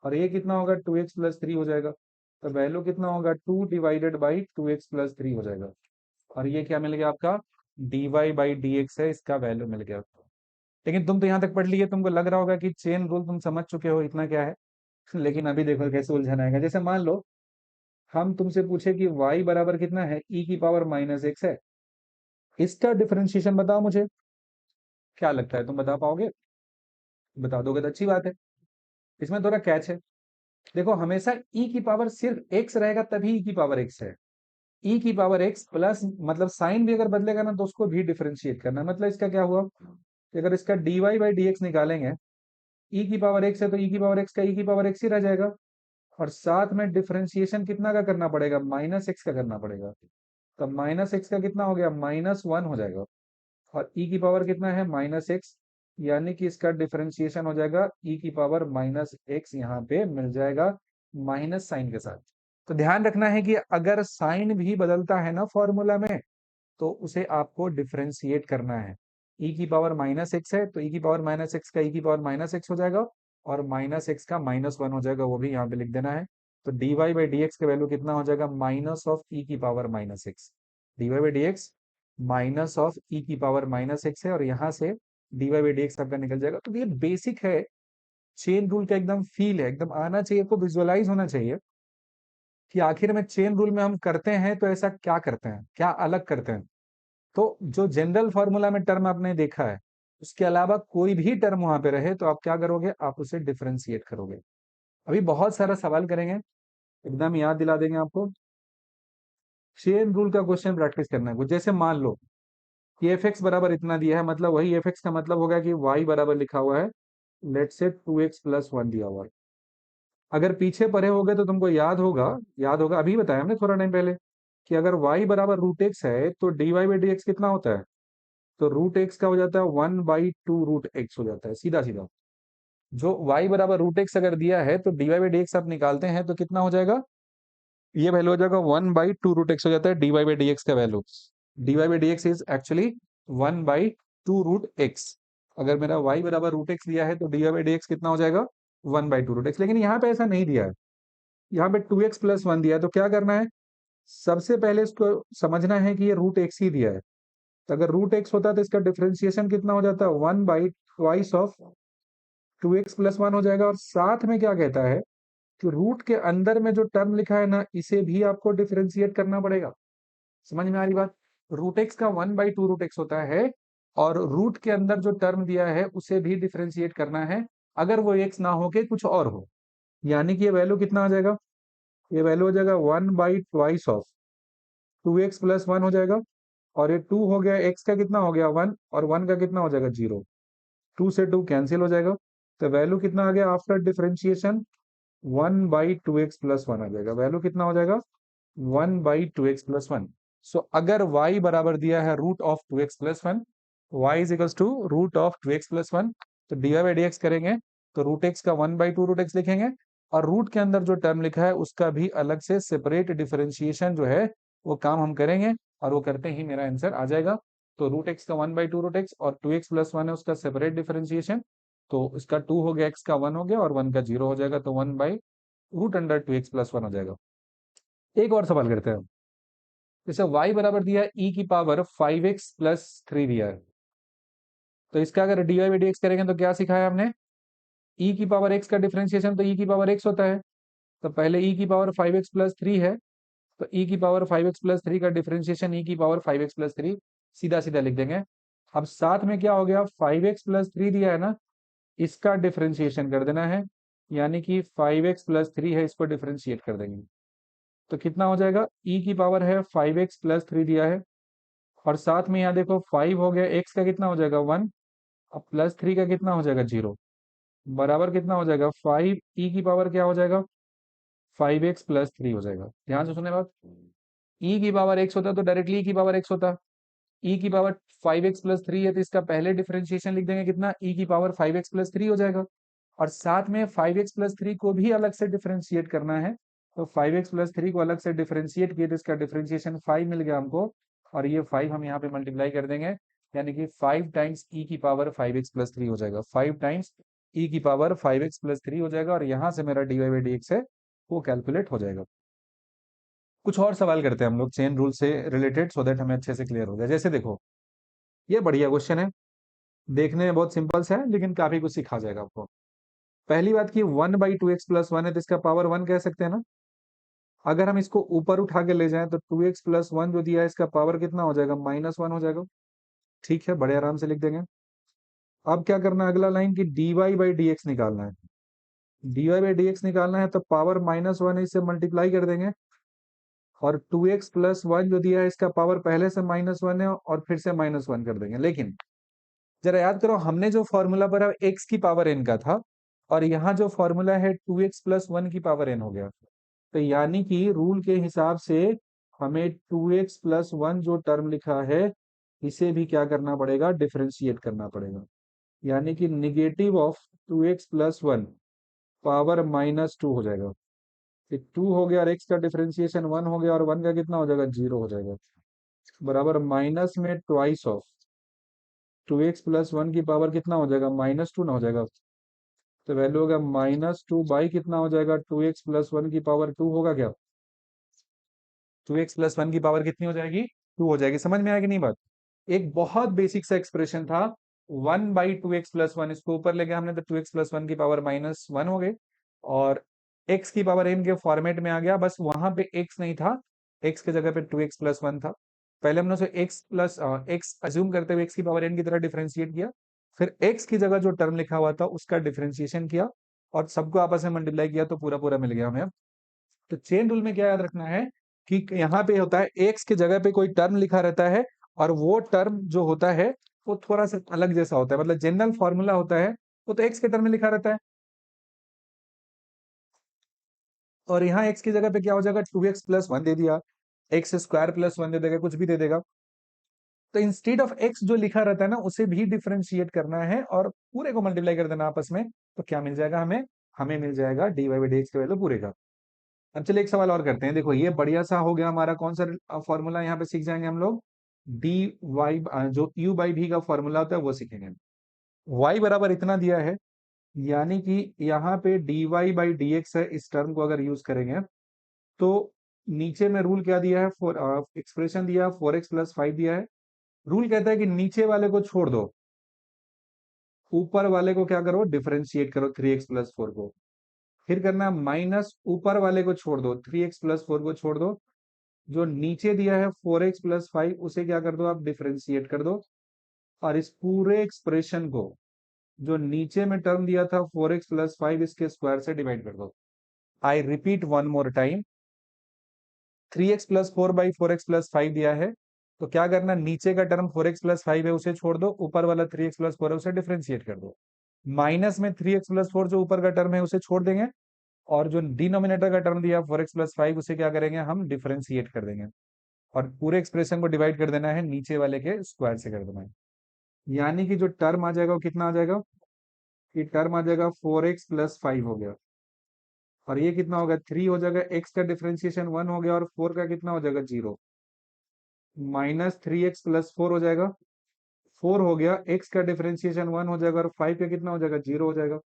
और ये कितना होगा? 2x प्लस 3 हो जाएगा। तो वैल्यू कितना होगा? 2 डिवाइडेड बाई 2x प्लस 3 हो जाएगा। और ये क्या मिल गया आपका? dy बाई डी एक्स है, इसका वैल्यू मिल गया। लेकिन तुम तो यहाँ तक पढ़ लिए, तुमको लग रहा होगा कि चेन रूल तुम समझ चुके हो, इतना क्या है। लेकिन अभी देखो कैसे उलझन आएगा। जैसे मान लो हम तुमसे पूछे कि y बराबर कितना है? e की पावर माइनस एक्स है। इसका डिफरेंशिएशन बताओ मुझे। क्या लगता है तुम बता पाओगे? बता दोगे तो अच्छी बात है। इसमें थोड़ा कैच है। देखो हमेशा e की पावर सिर्फ x रहेगा तभी e की पावर x है। e की पावर x प्लस मतलब साइन भी अगर बदलेगा ना तो उसको भी डिफरेंशिएट करना है। मतलब इसका क्या हुआ कि अगर इसका dy बाई डी एक्स निकालेंगे, e की पावर x है तो e की पावर x का e की पावर x ही रह जाएगा, और साथ में डिफरेंशिएशन कितना का करना पड़ेगा? माइनस एक्स का करना पड़ेगा। तो माइनस एक्स का कितना हो गया? -1 हो जाएगा। और e की पावर कितना है? -x, यानी कि इसका डिफरेंशिएशन हो जाएगा e की पावर -x, यहाँ पे मिल जाएगा माइनस साइन के साथ। तो ध्यान रखना है कि अगर साइन भी बदलता है ना फॉर्मूला में, तो उसे आपको डिफरेंशिएट करना है। e की पावर -x है तो e की पावर -x का e की पावर -x हो जाएगा, और -x का -1 हो जाएगा, वो भी यहाँ पे लिख देना है। तो dy बाई डी एक्स का वैल्यू कितना हो जाएगा? माइनस ऑफ e की power -x। dy by d x minus of e की पावर -x है, और यहाँ से dy बाई डी एक्स आपका निकल जाएगा। तो ये बेसिक है चेन रूल का, एकदम फील है, एकदम आना चाहिए, आपको विजुअलाइज होना चाहिए। कि आखिर में चेन रूल में हम करते हैं तो ऐसा क्या करते हैं, क्या अलग करते हैं। तो जो जनरल फॉर्मूला में टर्म आपने देखा है, उसके अलावा कोई भी टर्म वहां पे रहे तो आप क्या करोगे, आप उसे डिफरेंशिएट करोगे। अभी बहुत सारा सवाल करेंगे, एकदम याद दिला देंगे आपको। चेन रूल का क्वेश्चन प्रैक्टिस करना है कुछ। जैसे मान लो कि एफ एक्स बराबर इतना दिया है, मतलब वही एफ एक्स का मतलब होगा कि वाई बराबर लिखा हुआ है, लेट से 2x+1 दिया हुआ है। अगर पीछे पढ़े होगे तो तुमको याद होगा अभी बताया हमने थोड़ा टाइम पहले, कि अगर y बराबर रूट एक्स है तो dy बाई डी एक्स कितना होता है, तो रूट एक्स का हो जाता है 1/2 रूट एक्स हो जाता है, सीधा सीधा। जो y बराबर रूट एक्स अगर दिया है तो dy बाई डी एक्स आप निकालते हैं तो कितना हो जाएगा, ये वैल्यू हो जाएगा 1/2 रूट एक्स हो जाता है dy बाई डी एक्स का value. dy by d x is actually 1/2 root x. अगर मेरा y बराबर रूट एक्स दिया है तो dy बाई डी एक्स कितना हो जाएगा, 1/2 रूट एक्स। लेकिन यहाँ पे ऐसा नहीं दिया है, यहाँ पे 2x+1 दिया है। तो क्या करना है, सबसे पहले इसको समझना है कि ये रूट एक्स ही दिया है। तो अगर रूट एक्स होता तो इसका डिफरेंशिएशन कितना हो जाता है, 1/2 ऑफ 2x+1 हो जाएगा। और साथ में क्या कहता है कि रूट के अंदर में जो टर्म लिखा है ना, इसे भी आपको डिफरेंशिएट करना पड़ेगा। समझ में आ रही बात। रूट एक्स का 1/2 रूट एक्स होता है, और रूट के अंदर जो टर्म दिया है उसे भी डिफरेंशिएट करना है, अगर वो एक्स ना हो के कुछ और हो। यानी कि ये वैल्यू कितना आ जाएगा, ये वैल्यू हो जाएगा 1/2 ऑफ 2x+1 हो जाएगा। और ये 2 हो गया, x का कितना हो गया 1, और 1 का कितना हो जाएगा 0। 2 से 2 कैंसिल हो जाएगा। तो वैल्यू कितना आ गया आफ्टर डिफरेंशिएशन, 1/2x+1 आ जाएगा। वैल्यू कितना हो जाएगा, 1/2x+1। सो अगर y बराबर दिया है root of 2x+1, y is equals to root of 2x+1, तो dy बाई डी एक्स करेंगे तो रूट एक्स का 1/2 रूट एक्स लिखेंगे, और रूट के अंदर जो टर्म लिखा है उसका भी अलग से सेपरेट डिफरेंशिएशन जो है वो काम हम करेंगे, और वो करते ही मेरा आंसर आ जाएगा। तो रूट एक्स का 1/2 रूट एक्स और 2x+1 है उसका सेपरेट डिफरेंशिएशन, तो इसका 2 हो गया, x का 1 हो गया, और 1 का 0 हो जाएगा, तो 1/√2x+1 हो जाएगा। एक और सवाल करते हैं। जैसे y बराबर दिया है e की पावर 5x+3 दिया है, तो इसका अगर dy बाई डी एक्स करेंगे तो क्या सिखाया हमने, e की पावर x का डिफरेंशिएशन तो e की पावर x होता है। तो पहले e की पावर 5x+3 है, तो e की पावर 5x+3 का डिफरेंशिएशन e की पावर 5x+3 सीधा सीधा लिख देंगे। अब साथ में क्या हो गया, 5x+3 दिया है ना, इसका डिफरेंशिएशन कर देना है, यानी कि 5x+3 है, इसको डिफरेंशिएट कर देंगे। तो कितना हो जाएगा, e की पावर है 5x+3 दिया है, और साथ में यहाँ देखो 5 हो गया, x का कितना हो जाएगा 1, अब +3 का कितना हो जाएगा 0, बराबर कितना हो जाएगा 5 e की पावर क्या हो जाएगा 5x+3 हो जाएगा। ध्यान से सुने बात, e की पावर x होता तो डायरेक्टली e की पावर x होता, e की पावर 5x+3 है तो इसका पहले डिफरेंशिएशन लिख देंगे कितना, e की पावर 5x+3 हो जाएगा। और साथ में 5x+3 को भी अलग से डिफरेंशिएट करना है, तो 5x+3 को अलग से डिफरेंशिएट किए तो इसका डिफरेंशिएशन 5 मिल गया हमको, और ये 5 हम यहाँ पे मल्टीप्लाई कर देंगे, यानी कि 5 टाइम्स e की पावर 5x+3 हो जाएगा, 5 टाइम्स e की पावर 5x+3 हो जाएगा, और यहाँ से मेरा dy बाई डी एक्स है वो कैलकुलेट हो जाएगा। कुछ और सवाल करते हैं हम लोग चेन रूल से रिलेटेड, सो दैट हमें अच्छे से क्लियर हो जाए। जैसे देखो, ये बढ़िया क्वेश्चन है, देखने में बहुत सिंपल सा है लेकिन काफी कुछ सिखा जाएगा आपको। पहली बात की 1/2x+1 है तो इसका पावर 1 कह सकते हैं ना। अगर हम इसको ऊपर उठा के ले जाएं तो 2x+1 जो दिया है इसका पावर कितना हो जाएगा, -1 हो जाएगा। ठीक है, बड़े आराम से लिख देंगे। अब क्या करना है, अगला लाइन की dy बाई डी एक्स निकालना है। dy बाई डी एक्स निकालना है तो पावर -1 है, इससे मल्टीप्लाई कर देंगे, और 2x+1 जो दिया है इसका पावर पहले से -1 है और फिर से -1 कर देंगे। लेकिन जरा याद करो, हमने जो फॉर्मूला पर x की पावर n का था, और यहाँ जो फॉर्मूला है 2x+1 की पावर n हो गया। तो यानी कि रूल के हिसाब से हमें 2x+1 जो टर्म लिखा है इसे भी क्या करना पड़ेगा, डिफरेंशिएट करना पड़ेगा। यानी कि निगेटिव ऑफ 2x+1 पावर -2 हो जाएगा। फिर 2 हो गया और x का डिफरेंशिएशन 1 हो गया, और 1 का कितना हो जाएगा 0 हो जाएगा, बराबर माइनस में ट्वाइस ऑफ 2x+1 की पावर कितना हो जाएगा, -2 ना हो जाएगा। तो वैल्यू होगा -2 बाई कितना हो जाएगा, 2x+1 की पावर 2 होगा क्या, 2x+1 की पावर कितनी हो जाएगी, 2 हो जाएगी। समझ में आएगी नहीं बात। एक बहुत बेसिक सा एक्सप्रेशन था 1/2x+1, इसको ऊपर ले गया हमने तो 2x+1 की पावर -1 हो गई, और एक्स की पावर एन के फॉर्मेट में आ गया, बस वहां पे एक्स नहीं था, एक्स की जगह पे 2x प्लस 1 था। पहले हमने उसे एक्स अज्यूम करते हुए एक्स की पावर एन की तरह डिफरेंशिएट किया, फिर एक्स की जगह जो टर्म लिखा हुआ था उसका डिफरेंशिएशन किया और सबको आपस में मल्टीप्लाई किया तो पूरा पूरा मिल गया हमें। तो चेन रूल में क्या याद रखना है कि यहाँ पे होता है एक्स की जगह पे कोई टर्म लिखा रहता है और वो टर्म जो होता है वो थोड़ा सा अलग जैसा होता है, मतलब जनरल फॉर्मूला होता है वो तो एक्स के टर्म में लिखा रहता है, और यहाँ एक्स की जगह पे क्या हो जाएगा 2x प्लस 1 दे दिया, एक्स स्क्वायर प्लस 1 दे देगा, कुछ भी दे देगा। तो इंस्टेड ऑफ एक्स जो लिखा रहता है ना उसे भी डिफरेंशिएट करना है और पूरे को मल्टीप्लाई कर देना आपस में, तो क्या मिल जाएगा हमें, हमें मिल जाएगा d y by d x की वैल्यू पूरे का। अब चलिए एक सवाल और करते हैं, देखो ये बढ़िया सा हो गया हमारा, कौन सा फॉर्मूला यहाँ पे सीख जाएंगे हम लोग, डी वाई, जो यू बाई भी का फॉर्मूला होता है वो सीखेंगे। y बराबर इतना दिया है, यानी कि यहाँ पे d y by d x है, इस टर्म को अगर यूज करेंगे तो नीचे में रूल क्या दिया है, एक्सप्रेशन दिया 4x प्लस 5 दिया है। रूल कहता है कि नीचे वाले को छोड़ दो, ऊपर वाले को क्या करो, डिफरेंशिएट करो 3x प्लस 4 को, फिर करना माइनस ऊपर वाले को छोड़ दो, 3x प्लस 4 को छोड़ दो, जो नीचे दिया है 4x प्लस 5 उसे क्या कर दो आप, डिफरेंशिएट कर दो, और इस पूरे एक्सप्रेशन को जो नीचे में टर्म दिया था 4x प्लस 5 इसके स्क्वायर से डिवाइड कर दो। I repeat one more time, 3x plus 4 by 4x plus 5 दिया है, तो क्या करना, नीचे का टर्म 4x प्लस 5 है उसे छोड़ दो, ऊपर वाला 3x प्लस 4 है उसे डिफरेंशिएट कर दो। माइनस में 3x प्लस 4 जो ऊपर का टर्म है उसे छोड़ देंगे, और जो डिनोमिनेटर का टर्म दिया 4x प्लस 5 उसे क्या करेंगे हम, डिफरेंशिएट कर देंगे, और पूरे एक्सप्रेशन को डिवाइड कर देना है, नीचे वाले के स्क्वायर से कर देना है। यानी कि जो टर्म आ जाएगा वो कितना आ जाएगा, कि टर्म आ जाएगा 4x प्लस 5 हो गया, और ये कितना होगा 3 हो जाएगा, x का डिफरेंशिएशन 1 हो गया, और 4 का कितना हो जाएगा 0, माइनस 3x प्लस 4 हो जाएगा, 4 हो गया, x का डिफरेंशिएशन 1 हो जाएगा और 5 का कितना हो जाएगा 0 हो जाएगा,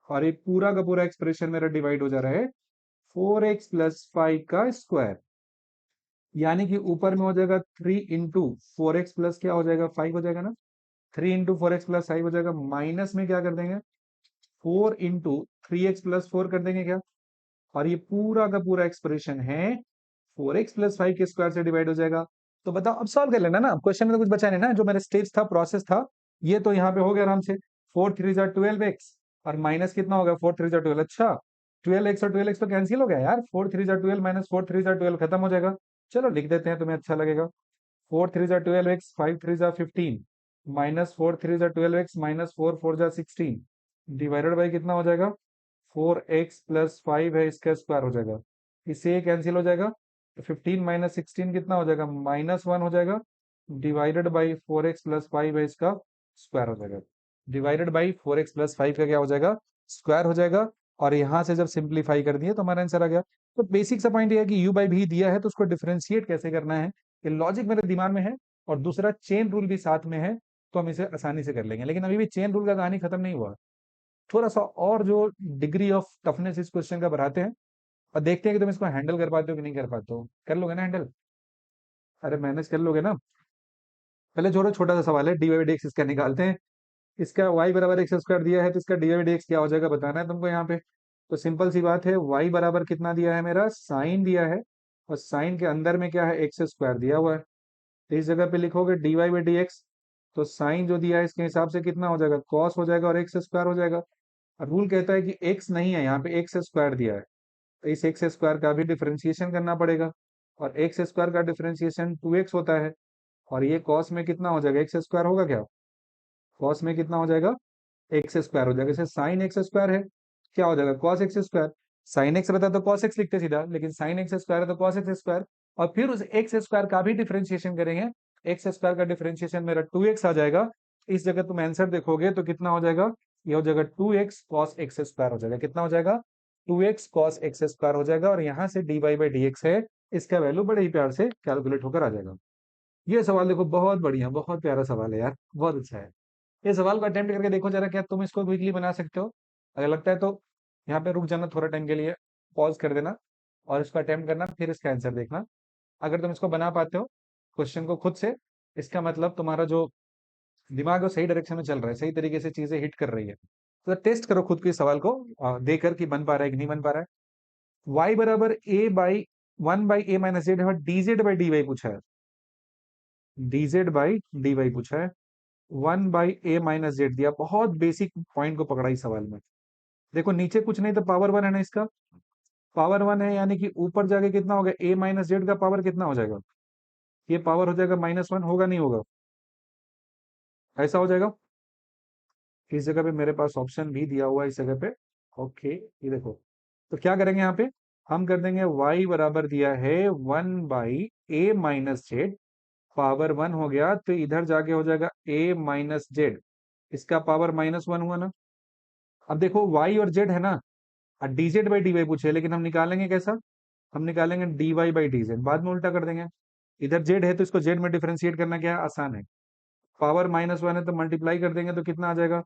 और ये पूरा का पूरा एक्सप्रेशन मेरा डिवाइड हो जा रहा है 4x प्लस 5 का स्क्वायर, यानी कि ऊपर में हो जाएगा 3 इंटू 4x प्लस क्या हो जाएगा 5 हो जाएगा ना, 3 इंटू 4x प्लस 5 हो जाएगा, माइनस में क्या कर देंगे 4 इंटू 3x प्लस 4 कर देंगे क्या, और ये पूरा का पूरा एक्सप्रेशन है 4x प्लस 5 के स्क्वायर से डिवाइड हो जाएगा। तो बताओ अब सॉल्व कर लेना ना, क्वेश्चन में तो कुछ बचा नहीं ना, जो मेरा स्टेज था प्रोसेस था ये तो यहाँ पे हो गया आराम से, 4 3 जा 12x, और माइनस कितना हो गया 4 3 जा 12, अच्छा 12x और 12x तो कैंसिल हो गया यार, 4 3 जा 12 माइनस 4 3 जा 12 खत्म हो जाएगा। चलो लिख देते हैं, तुम्हें अच्छा लगेगा, 4 3 जा 12x, 5 3 जा 15, माइनस 4 3 जा 12x, माइनस 4 4 जा 16, डिवाइडेड बाई कितना हो जाएगा 4x प्लस 5 है इसका स्क्वायर हो जाएगा, इससे ये कैंसिल हो जाएगा, तो 15 माइनस 16 कितना हो जाएगा, माइनस 1 हो जाएगा, डिवाइडेड बाई 4x प्लस 5 है इसका स्क्वायर हो जाएगा, डिवाइडेड बाई 4x प्लस 5 का क्या हो जाएगा, स्क्वायर हो जाएगा। और यहां से जब सिंप्लीफाई कर दिए तो हमारा आंसर आ गया। तो बेसिक सा पॉइंट ये है कि u बाई भी दिया है तो उसको डिफरेंशिएट कैसे करना है, ये लॉजिक मेरे दिमाग में है, और दूसरा चेन रूल भी साथ में है, तो हम इसे आसानी से कर लेंगे। लेकिन अभी भी चेन रूल का कहानी खत्म नहीं हुआ, थोड़ा सा और जो डिग्री ऑफ टफनेस इस क्वेश्चन का बढ़ाते हैं, और देखते हैं कि तुम इसको हैंडल कर पाते हो कि नहीं कर पाते हो, कर लोगे ना हैंडल, अरे मैनेज कर लोगे ना। पहले छोड़ो, छोटा सा सवाल है, डी वाई डी एक्स इसका निकालते हैं, इसका y बराबर एक्स स्क्वायर दिया है तो इसका डी वाई डी एक्स क्या हो जाएगा बताना है तुमको यहाँ पे। तो सिंपल सी बात है, y बराबर कितना दिया है, मेरा साइन दिया है, और साइन के अंदर में क्या है, एक्स स्क्वायर दिया हुआ है, तो इस जगह पे लिखोगे d y by d x, तो साइन जो दिया है इसके हिसाब से कितना हो जाएगा, कॉस हो जाएगा और एक्स स्क्वायर हो जाएगा। रूल कहता है कि एक्स नहीं है, यहाँ पे एक्स स्क्वायर दिया है, तो इस एक्स स्क्वायर का भी डिफरेंशिएशन करना पड़ेगा, और एक्स स्क्वायर का डिफरेंशिएशन 2x होता है, और ये कॉस में कितना हो जाएगा, एक्स स्क्वायर होगा क्या, कॉस में कितना हो जाएगा, एक्स स्क्वायर हो जाएगा, जैसे साइन एक्स स्क्वायर है क्या हो जाएगा, cos x square, sine x रहता तो कॉस एक्स लिखते सीधा, लेकिन साइन एक्स स्क्वायर है तो कॉस एक्स स्क्वायर, और फिर उस एक्स स्क्वायर का भी डिफरेंशिएशन करेंगे, एक्स स्क्वायर का डिफरेंशिएशन मेरा 2x आ जाएगा, इस जगह तुम आंसर देखोगे तो कितना हो जाएगा, ये हो जाएगा 2x कॉस एक्स स्क्वायर हो जाएगा, कितना हो जाएगा 2x कॉस एक्स स्क्वायर हो जाएगा, और यहाँ से d y by d x है, इसका वैल्यू बड़े ही प्यार से कैलकुलेट होकर आ जाएगा। ये सवाल देखो बहुत बढ़िया, बहुत प्यारा सवाल है यार, बहुत अच्छा है। ये सवाल को अटेम्प्ट करके देखो जरा, क्या तुम इसको क्विकली बना सकते हो, अगर लगता है तो यहाँ पे रुक जाना थोड़ा टाइम के लिए, पॉज कर देना और इसको अटेम्प्ट करना, फिर इसका आंसर देखना। अगर तुम इसको बना पाते हो क्वेश्चन को खुद से, इसका मतलब तुम्हारा जो दिमाग है वो सही डायरेक्शन में चल रहा है, सही तरीके से चीजें हिट कर रही है। तो टेस्ट करो खुद के सवाल को देकर कि बन पा रहा है कि नहीं बन पा रहा है। y बराबर a बाई 1/a-z है, dz/dy पूछा है, dz/dy पूछा है, 1/a-z दिया। बहुत बेसिक पॉइंट को पकड़ा इस सवाल में। देखो नीचे कुछ नहीं तो पावर 1 है ना, इसका पावर 1 है, यानी कि ऊपर जाके कितना होगा, a-z का पावर कितना हो जाएगा, ये पावर हो जाएगा -1, होगा नहीं होगा, ऐसा हो जाएगा। इस जगह पे मेरे पास ऑप्शन भी दिया हुआ है इस जगह पे। ओके, ये देखो, तो क्या करेंगे यहाँ पे, हम कर देंगे y बराबर दिया है 1/a-z, पावर 1 हो गया तो इधर जाके हो जाएगा a-z, इसका पावर -1 हुआ ना। अब देखो y और z है ना, dz/dy पूछे, लेकिन हम निकालेंगे कैसा, हम निकालेंगे dy/dz, बाद में उल्टा कर देंगे। इधर z है तो इसको z में डिफरेंशिएट करना क्या है, आसान है। पावर -1 है तो मल्टीप्लाई कर देंगे तो कितना आ जाएगा,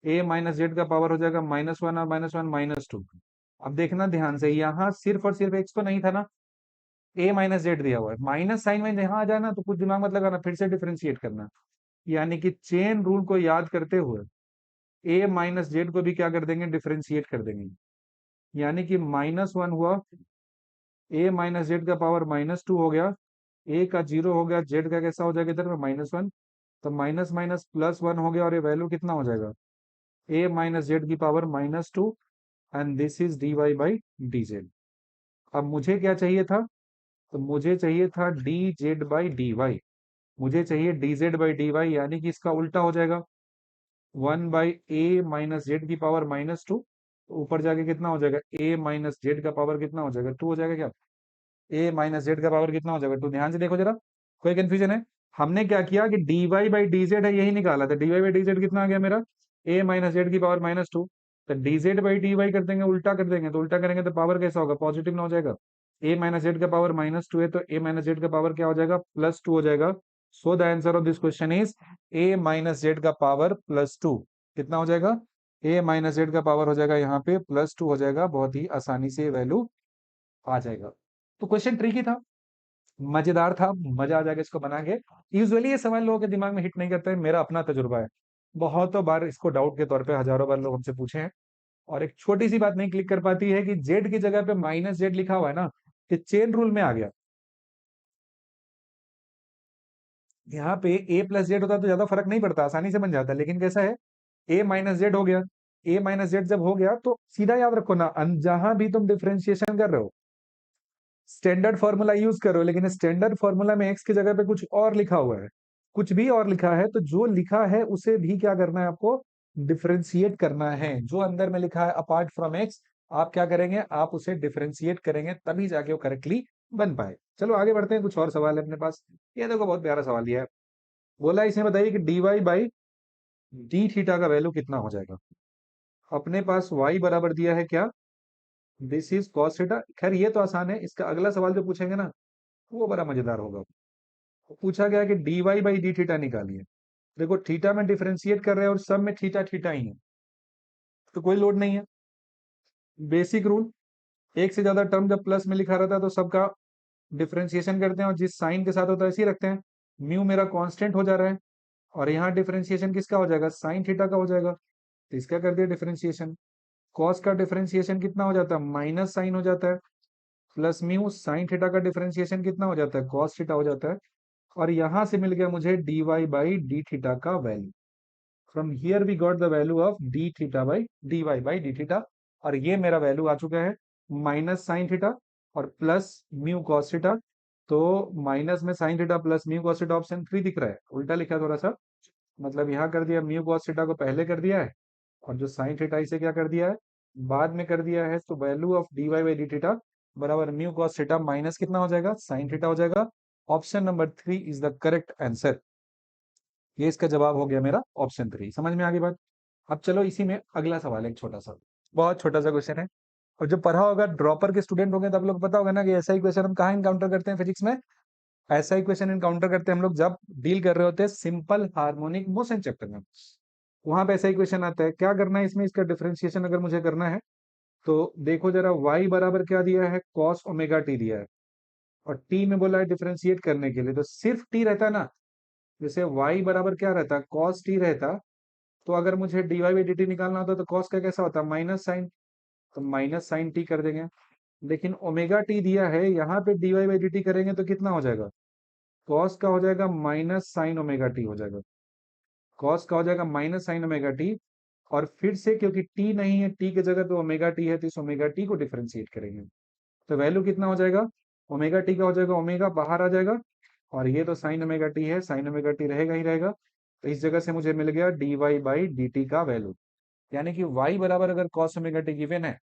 a-z का पावर हो जाएगा -1 और -1 -2। अब देखना ध्यान से, यहाँ सिर्फ और सिर्फ x तो नहीं था ना, a-z दिया हुआ है, माइनस साइन में यहाँ आ जाना तो कुछ दिमाग मत लगाना, फिर से डिफरेंशिएट करना। यानी कि चेन रूल को याद करते हुए a-z को भी क्या कर देंगे, डिफरेंशिएट कर देंगे। यानी कि -1 हुआ, a-z का पावर -2 हो गया, a का 0 हो गया, z का कैसा हो जाएगा इधर में -1, तो माइनस माइनस +1 हो गया, और ये वैल्यू कितना हो जाएगा, a-z की power -2, and this is dy/dz। अब मुझे क्या चाहिए था, तो मुझे चाहिए था dz/dy, मुझे चाहिए dz/dy, यानी कि इसका उल्टा हो जाएगा, 1/a-z की पावर -2, ऊपर जाके कितना हो जाएगा, a-z का पावर कितना हो जाएगा, 2 हो जाएगा क्या, a-z का पावर कितना हो जाएगा 2। ध्यान से देखो जरा, कोई कंफ्यूजन है, हमने क्या किया कि dy/dz है, यही निकाला था, dy/dz कितना आ गया मेरा, a-z की पावर -2, तो dz/dy कर देंगे, उल्टा कर देंगे, तो उल्टा करेंगे तो पावर कैसा होगा, पॉजिटिव ना हो जाएगा। a-z का पावर -2 है तो a-z का पावर क्या हो जाएगा, +2 हो जाएगा। So the answer of this question is a-z का पावर +2। कितना हो जाएगा, a-z का पावर हो जाएगा यहाँ पे +2 हो जाएगा, बहुत ही आसानी से वैल्यू आ जाएगा। तो क्वेश्चन ट्रिकी था, मजेदार था, मजा आ जाएगा इसको बना के। यूजुअली ये सवाल लोगों के दिमाग में हिट नहीं करता है, मेरा अपना तजुर्बा है, बहुतों बार इसको डाउट के तौर पे हजारों बार लोग हमसे पूछे हैं, और एक छोटी सी बात नहीं क्लिक कर पाती है कि जेड की जगह पे -z लिखा हुआ है ना, कि चेन रूल में आ गया। यहाँ पे a+z होता तो ज्यादा फर्क नहीं पड़ता, आसानी से बन जाता, लेकिन कैसा है, a-z हो गया, a-z जब हो गया तो सीधा याद रखो ना, जहां भी तुम डिफरेंशिएशन कर रहे हो स्टैंडर्ड फॉर्मूला यूज करो, लेकिन स्टैंडर्ड फॉर्मूला में एक्स की जगह पे कुछ और लिखा हुआ है, कुछ भी और लिखा है, तो जो लिखा है उसे भी क्या करना है आपको, डिफरेंशिएट करना है। जो अंदर में लिखा है अपार्ट फ्रॉम एक्स, आप क्या करेंगे, आप उसे डिफरेंशिएट करेंगे, तभी जाके वो करेक्टली बन पाए। चलो आगे बढ़ते हैं, कुछ और सवाल है अपने पास। ये देखो बहुत प्यारा सवाल दिया है, बोला इसने बताइए कि dy/d थीटा का वैल्यू कितना हो जाएगा। अपने पास y बराबर दिया है क्या, दिस इज कॉस थीटा। खैर ये तो आसान है, इसका अगला सवाल जो पूछेंगे ना वो बड़ा मजेदार होगा। पूछा गया कि dy/d थीटा निकालिए। देखो थीटा में डिफरेंशिएट कर रहे हैं और सब में थीटा थीटा ही है, तो कोई लोड नहीं है। बेसिक रूल, एक से ज्यादा टर्म जब प्लस में लिखा रहता है तो सबका डिफरेंशिएशन करते हैं, और जिस साइन के साथ होता है ऐसे ही रखते हैं। म्यू मेरा कांस्टेंट हो जा रहा है, और यहाँ डिफरेंशिएशन किसका हो जाएगा, साइन थीटा का हो जाएगा, तो इसका कर दिया डिफरेंशिएशन। कॉस का डिफरेंशिएशन कितना हो जाता है, माइनस साइन हो जाता है, प्लस म्यू साइन थीटा का डिफरेंशिएशन कितना हो जाता है, कॉस थीटा हो जाता है। और यहां से मिल गया मुझे dy/d थीटा का value. From here we got the value of dy/d theta, और ये मेरा वैल्यू आ चुका है माइनस साइन थीटा और प्लस म्यू कॉस थीटा। तो माइनस में sine theta plus mu cos theta, option 3 दिख रहा है, उल्टा लिखा थोड़ा सा, मतलब यहाँ कर दिया म्यू कॉस थीटा को पहले कर दिया है, और जो साइन थीटा इसे क्या कर दिया है, बाद में कर दिया है। तो वैल्यू ऑफ dy/d थीटा बराबर म्यू कॉस थीटा माइनस कितना हो जाएगा, साइन थीटा हो जाएगा। Option number 3 is the correct answer. ये इसका जवाब हो गया मेरा ऑप्शन 3। समझ में आ गई बात। अब चलो इसी में अगला सवाल है, एक छोटा सा, बहुत छोटा सा क्वेश्चन है, और जो पढ़ा होगा ड्रॉपर के स्टूडेंट होंगे तब लोग पता होगा ना कि ऐसा ही क्वेश्चन हम कहाँ इनकाउंटर करते हैं फिजिक्स में। ऐसा ही क्वेश्चन इनकाउंटर करते हैं हम लोग जब डील कर रहे होते हैं सिंपल हार्मोनिक मोशन चैप्टर में, वहां पे ऐसा ही क्वेश्चन आता है। क्या करना है इसमें, इसका डिफरेंशिएशन अगर मुझे करना है तो देखो जरा, y बराबर क्या दिया है, cos ओमेगा t दिया है, और t में बोला है डिफरेंशिएट करने के लिए, तो सिर्फ t रहता ना, जैसे y बराबर क्या रहता, cos t रहता, तो अगर मुझे dy बाई dt निकालना होता तो cos का कैसा होता है माइनस साइन, तो माइनस साइन t कर देंगे। लेकिन ओमेगा टी दिया है, यहाँ पे dy बाई dt करेंगे तो कितना हो जाएगा, cos का हो जाएगा माइनस साइन ओमेगा टी हो जाएगा, cos का हो जाएगा माइनस साइन ओमेगा टी। और फिर से क्योंकि t नहीं है, t की जगह पे ओमेगा टी है, तो इस ओमेगा टी को डिफरेंशिएट करेंगे तो वैल्यू कितना हो जाएगा, ओमेगा टी का हो जाएगा, ओमेगा बाहर आ जाएगा, और ये तो साइन ओमेगा टी है, साइन ओमेगा टी रहेगा ही रहेगा। तो इस जगह से मुझे मिल गया dy बाई dt का वैल्यू, यानी कि y बराबर अगर cos ओमेगा टी गिवन है,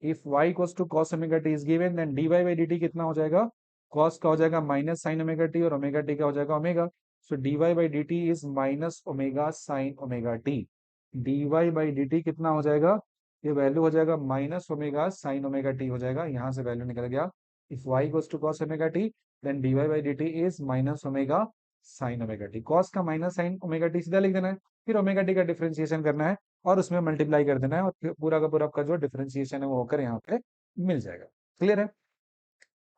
if y equals to cos omega t is given, then dy by dt कितना हो जाएगा, cos का हो जाएगा माइनस साइन ओमेगा टी और ओमेगा टी का हो जाएगा omega. So dy by dt is minus omega sine omega t. dy by dt कितना हो जाएगा, ये वैल्यू हो जाएगा minus omega sine omega t हो जाएगा, यहाँ से वैल्यू निकल गया। If y equals to cos omega t, then dy by dt is minus omega sine omega t. cos का माइनस साइन ओमेगा टी सीधा लिख देना है, फिर ओमेगा टी का डिफरेंशिएशन करना है और उसमें मल्टीप्लाई कर देना है, और फिर पूरा का पूरा आपका जो डिफरेंशिएशन है वो होकर यहाँ पे मिल जाएगा। क्लियर है,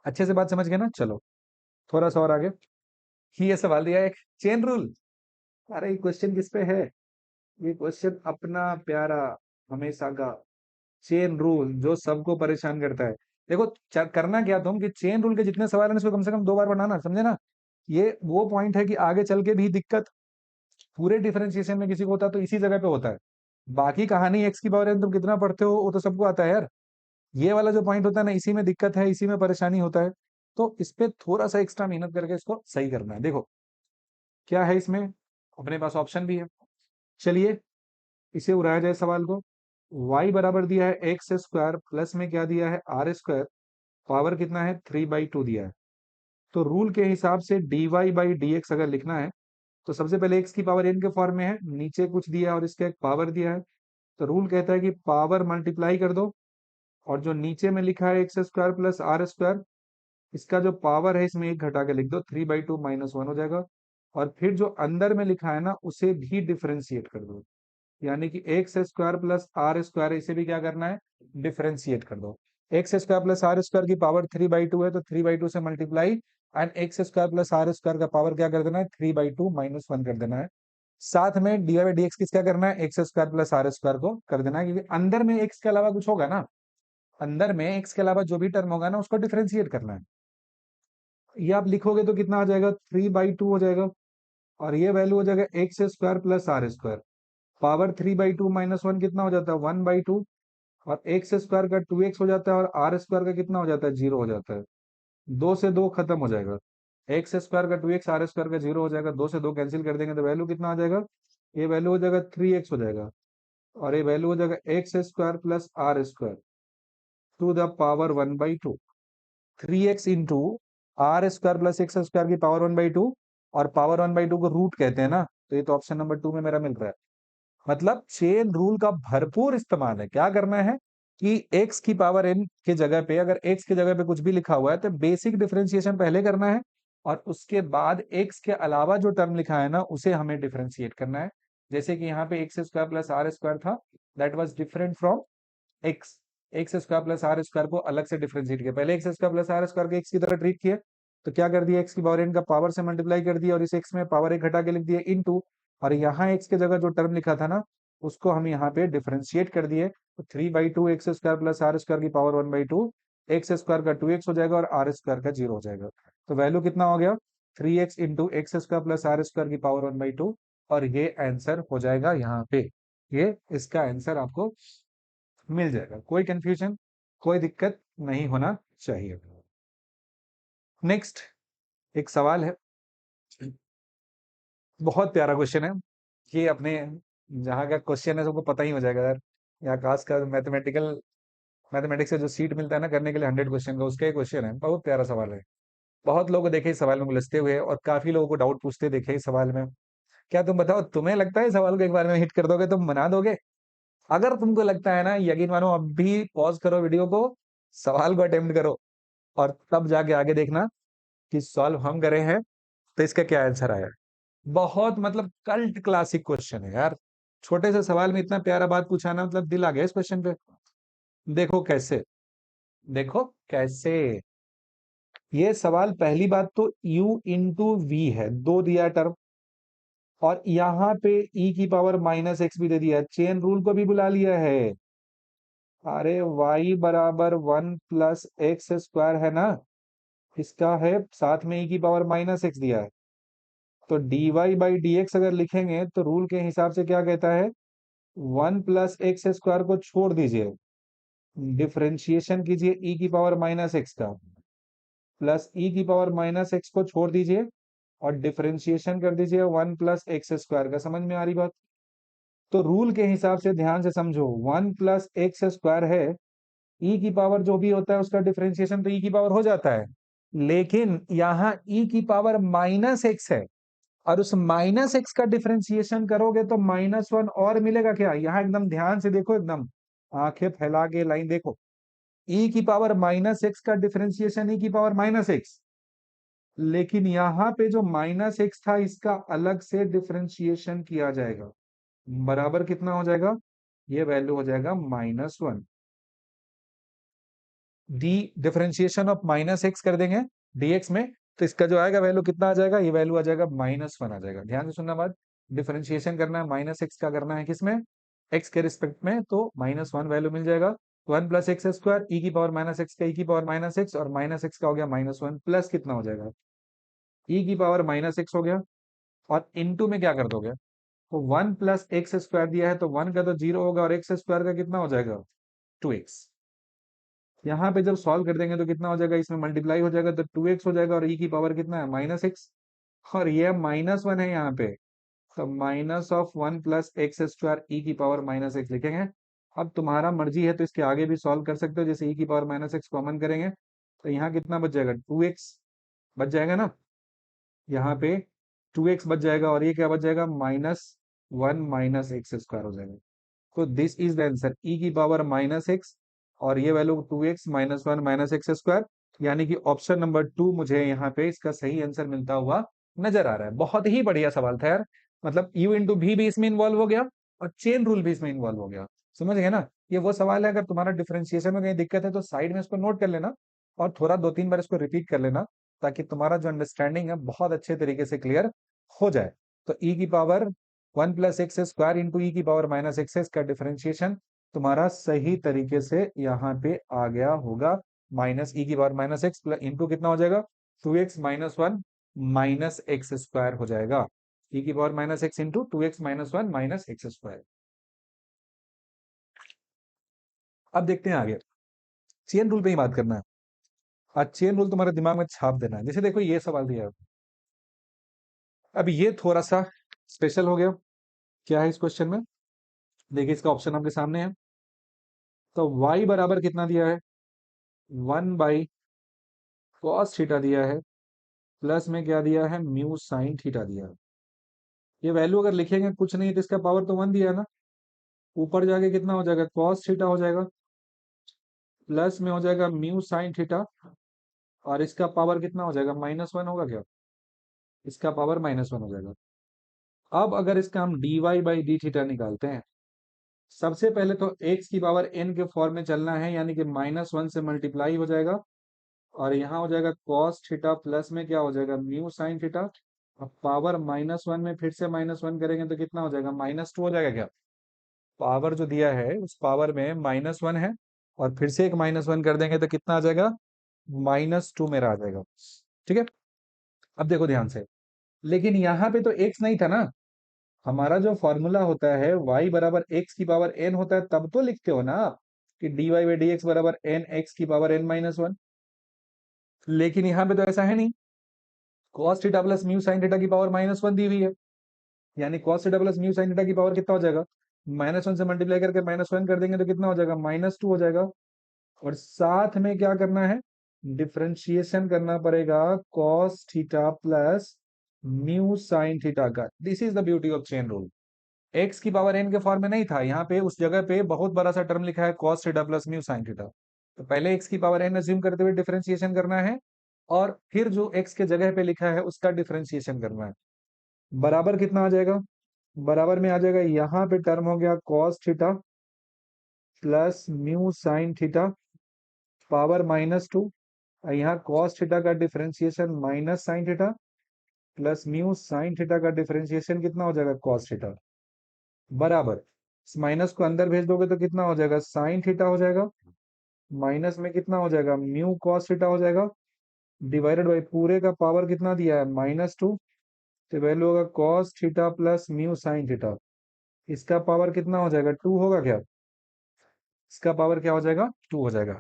अच्छे से बात समझ गए ना। चलो थोड़ा सा और आगे, ये सवाल दिया है एक चेन रूल। अरे ये क्वेश्चन किस पे है, ये क्वेश्चन अपना प्यारा हमेशा का चेन रूल जो सबको परेशान करता है। देखो करना क्या तुम कि चेन रूल के जितने सवाल हैं इसको कम से कम 2 बार बनाना, समझे ना। ये वो पॉइंट है कि आगे चल के भी दिक्कत पूरे डिफरेंशिएशन में किसी को होता है तो इसी जगह पे होता है। बाकी कहानी एक्स की पावर एन तुम कितना पढ़ते हो वो तो सबको आता है यार, ये वाला जो पॉइंट होता है ना इसी में दिक्कत है, इसी में परेशानी होता है। तो इस पे थोड़ा सा एक्स्ट्रा मेहनत करके इसको सही करना है। देखो क्या है इसमें, अपने पास ऑप्शन भी है, चलिए इसे उड़ाया जाए सवाल को। y बराबर दिया है एक्स स्क्वायर, प्लस में क्या दिया है आर स्क्वायर, पावर कितना है 3/2 दिया है। तो रूल के हिसाब से dy बाई डी एक्स अगर लिखना है तो सबसे पहले x की पावर n के फॉर्म में है, नीचे कुछ दिया है और इसका एक पावर दिया है। तो रूल कहता है कि पावर मल्टीप्लाई कर दो, और जो नीचे में लिखा है x square plus are square, इसका जो पावर है इसमें एक घटा के लिख दो, 3/2 -1 हो जाएगा। और फिर जो अंदर में लिखा है ना उसे भी डिफरेंशिएट कर दो, यानी कि x square plus are square, इसे भी क्या करना है डिफरेंशिएट कर दो। X square plus are square की पावर 3/2 है तो 3/2 से multiply, and x square plus are square का पावर क्या कर देना है 3/2 -1 कर देना है। साथ में डी बाई डी एक्स किस क्या करना है, x square plus are square को कर देना है, क्योंकि अंदर में एक्स के अलावा कुछ होगा ना, अंदर में एक्स के अलावा जो भी टर्म होगा ना उसको डिफरेंशिएट करना है। ये आप लिखोगे तो कितना आ जाएगा 3/2 हो जाएगा, और ये वैल्यू हो जाएगा x square plus are square, power 3/2 -1 कितना हो जाता है 1/2, और एक्स स्क्वायर का 2x हो जाता है और आर स्क्वायर का कितना हो जाता है 0 हो जाता है। 2 से 2 खत्म हो जाएगा, एक्स स्क्वायर का 2x, आर स्क्वायर का 0 हो जाएगा, 2 से 2 कैंसिल कर देंगे तो वैल्यू कितना आ जाएगा, ये वैल्यू हो जाएगा 3x हो जाएगा, और ये वैल्यू हो जाएगा x square plus are square to the power 1/2, 3x into r square plus x square की पावर 1/2, और पावर 1/2 को रूट कहते हैं ना, तो ये तो ऑप्शन नंबर 2 में मेरा मिल रहा है। मतलब चेन रूल का भरपूर इस्तेमाल है। क्या करना है कि x की पावर n के जगह पे, अगर x की जगह पे कुछ भी लिखा हुआ है तो बेसिक डिफरेंशिएशन पहले करना है, और उसके बाद x के अलावा जो टर्म लिखा है ना उसे हमें डिफरेंशिएट करना है। जैसे कि यहाँ पे X square plus are square था, that was different from X, X square plus are square को अलग से डिफरेंशिएट किया, पहले X square plus are square को एक्स की तरह ट्रीट किया, तो क्या कर दिया एक्स की पावर n का पावर से मल्टीप्लाई कर दिया, और इस एक्स में पावर एक घटा के लिख दिया इनटू, और यहाँ एक्स की जगह जो टर्म लिखा था ना उसको हम यहाँ पे डिफरेंशिएट कर दिए, तो 3/2 x square plus are square की पावर 1/2, एक्स स्क्वायर का 2x हो जाएगा और आर स्क्वायर का 0 हो जाएगा। तो वैल्यू कितना हो गया 3x into x square plus are square की पावर 1/2, और ये आंसर हो जाएगा यहाँ पे, ये इसका आंसर आपको मिल जाएगा। कोई कंफ्यूजन, कोई दिक्कत नहीं होना चाहिए। नेक्स्ट एक सवाल है, बहुत प्यारा क्वेश्चन है ये, अपने जहाँ का क्वेश्चन है सबको पता ही हो जाएगा यार। ये आकाश का मैथमेटिक्स से जो सीट मिलता है ना करने के लिए 100 क्वेश्चन का, उसका ही क्वेश्चन है, बहुत प्यारा सवाल है। बहुत लोग देखे इस सवाल में उलझते हुए, और काफी लोगों को डाउट पूछते देखे इस सवाल में। क्या तुम बताओ, तुम्हें लगता है इस सवाल को एक बार में हिट कर दोगे, तुम बना दोगे? अगर तुमको लगता है ना, यकीन मानो अभी पॉज करो वीडियो को, सवाल को अटेम्प्ट करो, और तब जाके आगे देखना कि सॉल्व हम करे हैं तो इसका क्या आंसर आया। बहुत मतलब कल्ट क्लासिक क्वेश्चन है यार, छोटे से सवाल में इतना प्यारा बात पूछा ना, मतलब दिल आ गया इस क्वेश्चन पे। देखो कैसे, देखो कैसे, ये सवाल पहली बात तो u इंटू वी है, दो दिया टर्म, और यहाँ पे e की पावर माइनस एक्स भी दे दिया है, चेन रूल को भी बुला लिया है। अरे y बराबर 1 + x² है ना, इसका है साथ में e की पावर माइनस एक्स दिया है, तो dy/dx अगर लिखेंगे तो रूल के हिसाब से क्या कहता है, 1 + x² को छोड़ दीजिए, डिफरेंशिएशन कीजिए e की पावर माइनस एक्स का, प्लस e की पावर माइनस एक्स को छोड़ दीजिए और डिफरेंशिएशन कर दीजिए 1 + x² का। समझ में आ रही बात? तो रूल के हिसाब से ध्यान से समझो, 1 + x² है, e की पावर जो भी होता है उसका डिफरेंशिएशन तो e की पावर हो जाता है, लेकिन यहाँ e की पावर माइनस एक्स है, और उस माइनस एक्स का डिफरेंशिएशन करोगे तो -1 और मिलेगा क्या? यहाँ एकदम ध्यान से देखो, एकदम आंखें फैला के लाइन देखो, e की पावर माइनस एक्स का डिफरेंशिएशन e की पावर माइनस एक्स, लेकिन यहाँ पे जो माइनस एक्स था इसका अलग से डिफरेंशिएशन किया जाएगा, बराबर कितना हो जाएगा, ये वैल्यू हो जाएगा -1। D differentiation of minus x कर देंगे dx में, तो इसका जो आएगा वैल्यू कितना आ जाएगा, ये वैल्यू आ जाएगा -1 आ जाएगा। ध्यान से सुनना बात, डिफरेंशिएशन करना है माइनस एक्स का, करना है किसमें, एक्स के रिस्पेक्ट में, तो -1 वैल्यू मिल जाएगा। 1 + x² e की पावर माइनस एक्स का e की पावर माइनस एक्स, और माइनस एक्स का हो गया -1, प्लस कितना हो जाएगा, e की पावर माइनस एक्स हो गया, और इनटू में क्या कर दोगे, तो 1 + x² दिया है तो 1 का तो 0 होगा, और x² का कितना हो जाएगा, 2x। यहाँ पे जब सॉल्व कर देंगे तो कितना हो जाएगा, इसमें मल्टीप्लाई हो जाएगा तो 2x हो जाएगा, और e की पावर कितना है, -x, और ये -1 है यहाँ पे, तो -1 + x² e की पावर -x लिखेंगे। अब तुम्हारा मर्जी है तो इसके आगे भी सॉल्व कर सकते हो, जैसे e की पावर -x कॉमन करेंगे तो यहाँ कितना बच जाएगा, 2x बच जाएगा ना, यहाँ पे 2x बच जाएगा, और ये क्या बच जाएगा, -1 - x² हो जाएगा। तो this is the answer, e की पावर -x, और ये वैल्यू 2x -1 - x², यानी कि ऑप्शन नंबर 2 मुझे यहाँ पे इसका सही आंसर मिलता हुआ नजर आ रहा है। बहुत ही बढ़िया सवाल था यार, मतलब u × v भी इसमें इन्वॉल्व हो गया और चेन रूल भी इसमें इन्वॉल्व हो गया। समझ गए ना? ये वो सवाल है, अगर तुम्हारा डिफरेंशिएशन में कहीं दिक्कत है तो साइड में इसको नोट कर लेना, और थोड़ा 2-3 बार इसको रिपीट कर लेना, ताकि तुम्हारा जो अंडरस्टैंडिंग है बहुत अच्छे तरीके से क्लियर हो जाए। तो e की पावर 1 + x² इंटू e की पावर -x का डिफरेंशिएशन तुम्हारा सही तरीके से यहाँ पे आ गया होगा, माइनस e की पावर -x प्लस इंटू कितना हो जाएगा, 2x - 1 - x² हो जाएगा, e की power -x into 2x - 1 - x²। अब देखते हैं आगे, चेन रूल पे ही बात करना है। आज चेन रूल तुम्हारे दिमाग में छाप देना है। जैसे देखो ये सवाल दिया है, अब ये थोड़ा सा स्पेशल हो गया। क्या है इस क्वेश्चन में, देखिए इसका ऑप्शन आपके सामने है। तो y बराबर कितना दिया है, 1/cos θ दिया है, प्लस में क्या दिया है, म्यू साइन थीटा दिया है। ये वैल्यू अगर लिखेंगे कुछ नहीं तो इसका पावर तो 1 दिया है ना, ऊपर जाके कितना हो जाएगा, cos θ हो जाएगा, प्लस में हो जाएगा म्यू साइन थीटा, और इसका पावर कितना हो जाएगा, -1 होगा क्या, इसका पावर -1 हो जाएगा। अब अगर इसका हम dy/dθ निकालते हैं, सबसे पहले तो x की पावर n के फॉर्म में चलना है, यानी कि -1 से मल्टीप्लाई हो जाएगा, और यहाँ हो जाएगा cos थीटा, प्लस में क्या हो जाएगा, म्यू साइन थीटा। अब पावर -1 में फिर से -1 करेंगे तो कितना हो जाएगा, -2 हो जाएगा क्या, पावर जो दिया है उस पावर में -1 है, और फिर से एक -1 कर देंगे तो कितना आ जाएगा, -2 मेरा आ जाएगा। ठीक है, अब देखो ध्यान से, लेकिन यहाँ पे तो x नहीं था ना, हमारा जो फॉर्मूला होता है y बराबर x की पावर n होता है, तब तो लिखते हो ना आप कि dy/dx बराबर n x की पावर n-1, लेकिन यहाँ पे तो ऐसा है नहीं, cos theta plus mu sine theta की पावर -1 दी हुई है, यानी cos theta plus mu sine theta की पावर कितना हो जाएगा, -1 से मल्टीप्लाई करके -1 कर देंगे तो कितना हो जाएगा, -2 हो जाएगा। और साथ में क्या करना है, डिफरेंशिएशन करना पड़ेगा cos theta plus mu sine theta का। This is the beauty of chain rule. x की पावर n के फॉर्म में नहीं था, यहाँ पे उस जगह पे बहुत बड़ा सा टर्म लिखा है cos theta plus mu sine theta, तो पहले x की पावर n अज्यूम करते हुए डिफरेंशिएशन करना है, और फिर जो x के जगह पे लिखा है उसका डिफरेंशिएशन करना है। बराबर कितना आ जाएगा, बराबर में आ जाएगा, यहाँ पे टर्म हो गया cos theta plus mu sine theta power -2, यहाँ cos थीटा का differentiation minus sine theta, plus mu sine theta का डिफरेंशिएशन कितना हो जाएगा कॉस थीटा, बराबर इस माइनस को अंदर भेज दोगे तो कितना हो जाएगा साइन थीटा हो जाएगा, माइनस में कितना हो जाएगा म्यू कॉस थीटा हो जाएगा, डिवाइडेड बाई पूरे का पावर कितना दिया है -2, तो वैल्यू होगा cos theta plus mu sine theta, इसका पावर कितना हो जाएगा 2 होगा क्या, इसका पावर क्या हो जाएगा 2 हो जाएगा,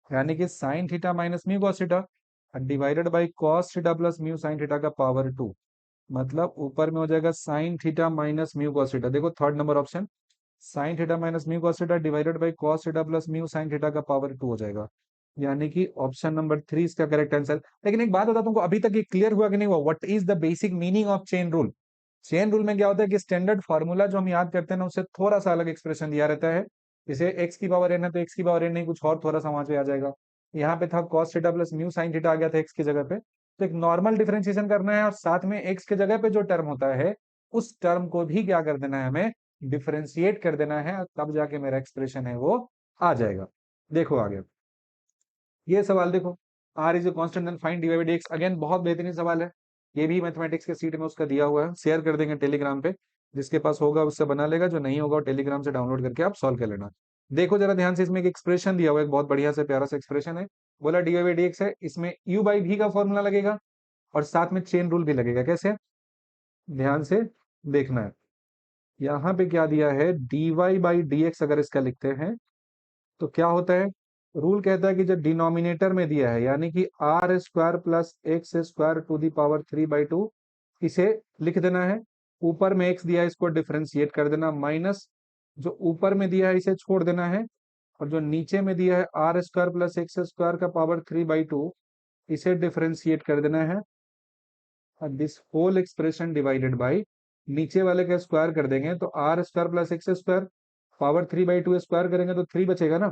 यानी कि sine theta minus mu cos theta divided by cos theta plus mu sine theta का पावर 2, मतलब ऊपर में हो जाएगा sine theta minus mu cos theta, देखो third number option, sine theta minus mu cos theta divided by cos theta plus mu sine theta का power 2 हो जाएगा, यानी कि ऑप्शन नंबर 3 इसका करेक्ट आंसर। लेकिन एक बात बता तुमको, अभी तक ये क्लियर हुआ कि नहीं हुआ, what is the basic meaning of chain rule. Chain rule में क्या होता है कि स्टैंडर्ड फार्मूला जो हम याद करते हैं ना उससे थोड़ा सा अलग एक्सप्रेशन दिया रहता है, जैसे एक्स की पावर एन है तो एक्स की पावर एन नहीं कुछ और थोड़ा सा वहां पे आ जाएगा, यहाँ पे था cos theta plus mu sine theta आ गया था एक्स की जगह पे, तो एक नॉर्मल डिफरेंशिएशन करना है और साथ में एक्स के जगह पे जो टर्म होता है उस टर्म को भी क्या कर देना है हमें डिफरेंशिएट कर देना है, तब जाके मेरा एक्सप्रेशन है वो आ जाएगा। देखो आगे ये सवाल देखो, r is a constant and find d by d x, again बहुत बेहतरीन सवाल है, ये भी मैथमेटिक्स के सीट में उसका दिया हुआ है, शेयर कर देंगे टेलीग्राम पे, जिसके पास होगा उससे बना लेगा, जो नहीं होगा टेलीग्राम से डाउनलोड करके आप सॉल्व कर लेना। देखो जरा ध्यान से, इसमें एक एक्सप्रेशन दिया हुआ है, एक बहुत बढ़िया से प्यारा सा एक्सप्रेशन है, बोला डी बाई डी एक्स है, इसमें यू बाई भी का फॉर्मूला लगेगा और साथ में चेन रूल भी लगेगा, कैसे ध्यान से देखना है, यहाँ पे क्या दिया है d y by d x अगर इसका लिखते हैं तो क्या होता है, रूल कहता है कि जब डिनोमिनेटर में दिया है यानी कि r square plus x square to the power 3/2 इसे लिख देना है, ऊपर में एक्स दिया है इसको डिफरेंशिएट कर देना, माइनस जो ऊपर में दिया है इसे छोड़ देना है, और जो नीचे में दिया है r square plus x square का पावर 3/2 इसे डिफरेंशिएट कर देना है, और this whole expression divided by नीचे वाले का स्क्वायर कर देंगे तो r square plus x square power 3/2 square करेंगे तो 3 बचेगा ना,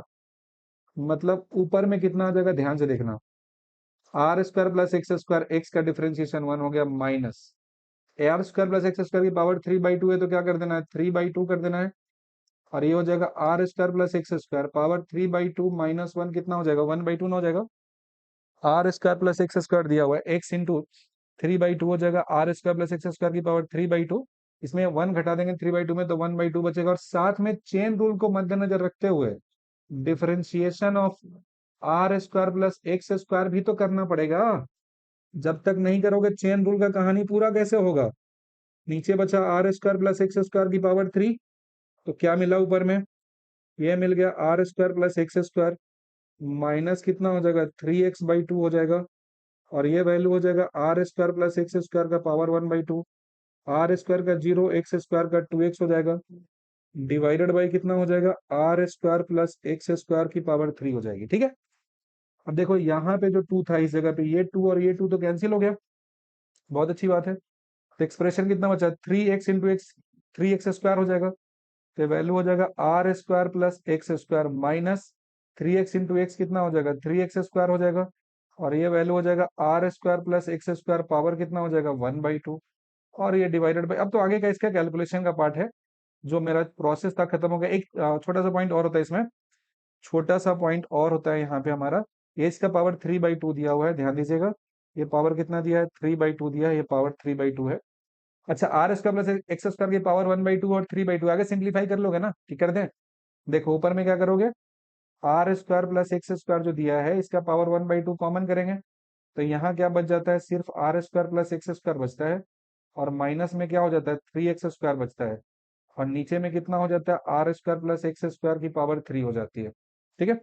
मतलब ऊपर में कितना आ जाएगा ध्यान से देखना, r square plus x square x का डिफरेंशिएशन 1 हो गया minus r square plus x square की पावर 3/2 है तो क्या कर देना है 3/2 कर देना है, और ये हो जाएगा r square plus x square power 3/2 -1 कितना हो जाएगा 1/2 ना हो जाएगा, r square plus x square दिया हुआ है एक्स इंटू 3/2 हो जाएगा r square plus x square की पावर 3/2, इसमें 1 घटा देंगे 3/2 में तो 1/2 बचेगा, और साथ में चेन रूल को मद्देनजर रखते हुए differentiation of r square plus x square भी तो करना पड़ेगा, जब तक नहीं करोगे चेन रूल का कहानी पूरा कैसे होगा। नीचे बचा r square plus x square की पावर 3, तो क्या मिला ऊपर में, ये मिल गया r square plus x square minus कितना हो जाएगा 3x/2 हो जाएगा, और ये वैल्यू हो जाएगा r square plus x square का पावर 1/2, आर स्क्वायर का 0 एक्स स्क्वायर का 2x हो जाएगा, डिवाइडेड बाई कितना हो जाएगा r square plus x square की पावर 3 हो जाएगी, ठीक है। अब देखो यहाँ पे जो 2 था इस जगह पे ये 2 और ये 2 तो कैंसिल हो गया, बहुत अच्छी बात है, तो एक्सप्रेशन कितना बचा 3x into x 3x square हो जाएगा, तो वैल्यू हो जाएगा r square plus x square minus 3x into x कितना हो जाएगा 3x स्क्वायर हो जाएगा, और ये वैल्यू हो जाएगा r square plus x square power कितना हो जाएगा 1/2, और ये डिवाइडेड बाई, अब तो आगे का इसका कैलकुलेशन का पार्ट है, जो मेरा प्रोसेस था खत्म हो गया। एक छोटा सा पॉइंट और होता है इसमें, छोटा सा पॉइंट और होता है यहाँ पे हमारा, ये इसका पावर 3/2 दिया हुआ है, ध्यान दीजिएगा, ये पावर कितना दिया है 3/2 दिया है, ये पावर 3/2 है। अच्छा r square plus x square की पावर 1/2 और 3/2 आगे सिंप्लीफाई कर लोगे ना, ठीक कर दें, देखो ऊपर में क्या करोगे, r square plus x square जो दिया है इसका पावर 1/2 कॉमन करेंगे, तो यहाँ क्या बच जाता है सिर्फ r square plus x square बचता है, और माइनस में क्या हो जाता है 3x स्क्वायर बचता है, और नीचे में कितना हो जाता है r square plus x square की पावर 3 हो जाती है, ठीक है।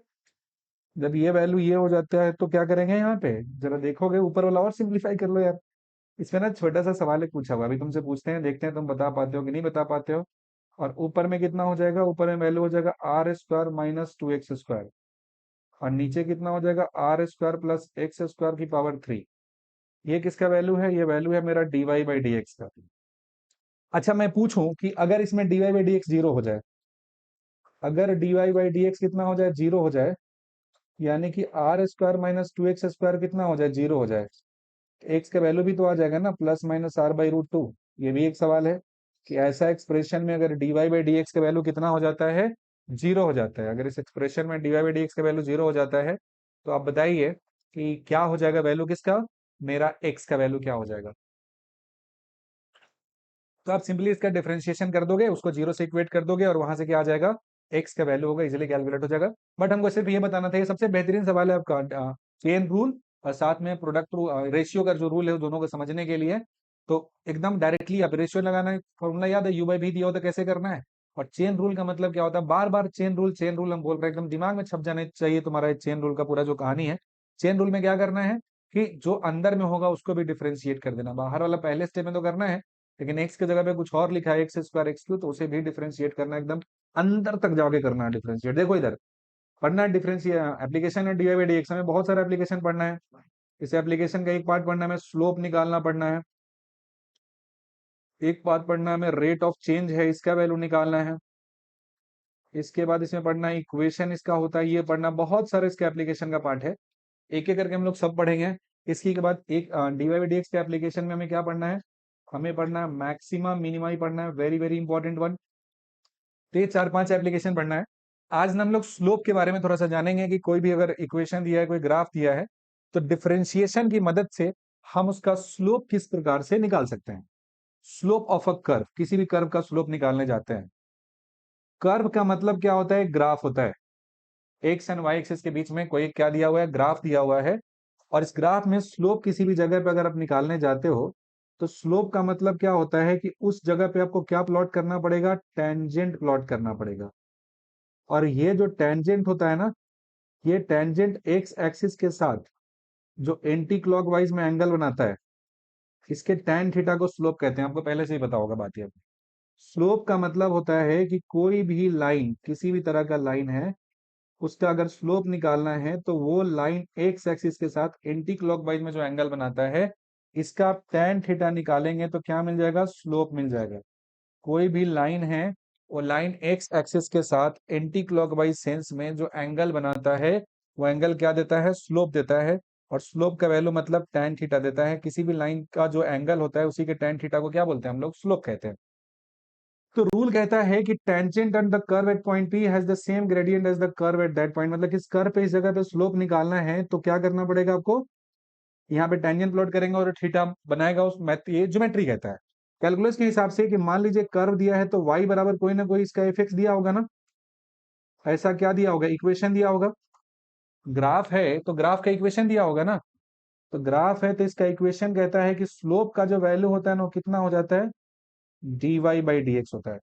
जब ये वैल्यू ये हो जाता है तो क्या करेंगे यहाँ पे, जरा देखोगे ऊपर वाला और सिंप्लीफाई कर लो यार, इसमें ना छोटा सा सवाल एक पूछा हुआ अभी तुमसे पूछते हैं, देखते हैं तुम बता पाते हो कि नहीं बता पाते हो, और ऊपर में कितना हो जाएगा, ऊपर में वैल्यू हो जाएगा r square minus 2x square, और नीचे कितना हो जाएगा r square plus x square की पावर 3, ये किसका वैल्यू है, ये वैल्यू है मेरा d y by d x का। अच्छा मैं पूछूं कि अगर इसमें d y by d x zero हो जाए, अगर d y by d x कितना हो जाए जीरो हो जाए, यानी कि r square minus 2x square कितना हो जाए जीरो हो जाए, एक्स का वैल्यू भी तो आ जाएगा ना +-r/√2, ये भी एक सवाल है कि ऐसा एक्सप्रेशन में अगर d y by d x का वैल्यू कितना हो जाता है जीरो हो जाता है, अगर इस एक्सप्रेशन में d y by d x का वैल्यू जीरो हो जाता है तो आप बताइए कि क्या हो जाएगा वैल्यू किसका, मेरा एक्स का वैल्यू क्या हो जाएगा। तो आप सिंपली इसका डिफरेंशिएशन कर दोगे, उसको 0 से इक्वेट कर दोगे और वहां से क्या आ जाएगा, x का वैल्यू होगा, इजीली कैलकुलेट हो जाएगा। बट हमको सिर्फ ये बताना था, ये सबसे बेहतरीन सवाल है आपका चेन रूल और साथ में प्रोडक्ट रेशियो का जो रूल है, दोनों को समझने के लिए। तो एकदम डायरेक्टली आप रेशियो लगाना है, फॉर्मूला याद है, u बाई भी दिया होता है, कैसे करना है। और चेन रूल का मतलब क्या होता है, बार बार चेन रूल हम बोल रहे हैं, एकदम दिमाग में छप जाने चाहिए तुम्हारा चेन रूल का पूरा जो कहानी है। चेन रूल में क्या करना है कि जो अंदर में होगा उसको भी डिफरेंशिएट कर देना, बाहर वाला पहले स्टेप में तो करना है, लेकिन एक्स की जगह पे कुछ और लिखा है, एक्स स्क्वायर एक्स क्यू, तो उसे भी डिफरेंशिएट करना है, एकदम अंदर तक जाके करना है डिफरेंशिएट। देखो इधर पढ़ना है डिफरेंशिएट, एप्लीकेशन है डी बाई डी एक्स, हमें बहुत सारा एप्लीकेशन पढ़ना है। इस एप्लीकेशन का एक पार्ट पढ़ना है, हमें स्लोप निकालना पड़ना है, एक पार्ट पढ़ना है हमें रेट ऑफ चेंज है, इसका वैल्यू निकालना है। इसके बाद इसमें पढ़ना है इक्वेशन इसका होता है, ये पढ़ना, बहुत सारे इसके एप्लीकेशन का पार्ट है, एक एक करके हम लोग सब पढ़ेंगे। इसकी के बाद एक डी वाई डी एक्स के एप्लीकेशन में हमें क्या पढ़ना है, हमें पढ़ना है मैक्सिमा मिनिमा ही पढ़ना है, वेरी वेरी इंपॉर्टेंट वन। तो ये 4-5 एप्लीकेशन पढ़ना है। आज ना हम लोग स्लोप के बारे में थोड़ा सा जानेंगे कि कोई भी अगर इक्वेशन दिया है, कोई ग्राफ दिया है, तो डिफरेंशिएशन की मदद से हम उसका स्लोप किस प्रकार से निकाल सकते हैं। स्लोप ऑफ अ कर्व, किसी भी कर्व का स्लोप निकालने जाते हैं। कर्व का मतलब क्या होता है, ग्राफ होता है, एक्स एंड वाई एक्सिस के बीच में कोई क्या दिया हुआ है, ग्राफ दिया हुआ है। और इस ग्राफ में स्लोप किसी भी जगह पे अगर आप निकालने जाते हो, तो स्लोप का मतलब क्या होता है कि उस जगह पे आपको क्या प्लॉट करना पड़ेगा, टेंजेंट प्लॉट करना पड़ेगा। और ये जो टेंजेंट होता है ना, ये टेंजेंट एक्स एक्सिस के साथ जो एंटी क्लॉकवाइज में एंगल बनाता है, इसके tan थीटा को स्लोप कहते हैं, आपको पहले से ही पता होगा बात ये। स्लोप का मतलब होता है कि कोई भी लाइन, किसी भी तरह का लाइन है, उसका अगर स्लोप निकालना है तो वो लाइन एक्स एक्सिस के साथ एंटी क्लॉकवाइज में जो एंगल बनाता है, इसका आप tan थीटा निकालेंगे तो क्या मिल जाएगा, स्लोप मिल जाएगा। कोई भी लाइन है, वो लाइन एक्स एक्सिस के साथ एंटी क्लॉकवाइज सेंस में जो एंगल बनाता है, वो एंगल क्या देता है, स्लोप देता है। और स्लोप का वैल्यू मतलब tan थीटा देता है। किसी भी लाइन का जो एंगल होता है, उसी के tan थीटा को क्या बोलते हैं हम लोग, स्लोप कहते हैं। तो रूल कहता है कि tangent and the curve at point P has the same gradient as the curve at that point, मतलब किस कर्व पे, इस जगह पे स्लोप निकालना है तो क्या करना पड़ेगा आपको, यहाँ पे टेंजेंट प्लॉट करेंगे और थीटा बनाएगा उस मैथ, ये ज्योमेट्री कहता है कैलकुलस के हिसाब से, कि मान लीजिए कर्व दिया है तो y बराबर कोई ना कोई इसका एफ दिया होगा ना, ऐसा क्या दिया होगा, इक्वेशन दिया होगा। ग्राफ है तो ग्राफ का इक्वेशन दिया होगा ना, तो ग्राफ है तो इसका इक्वेशन कहता है कि स्लोप का जो वैल्यू होता है ना, वो कितना हो जाता है, dy बाई डी एक्स होता है।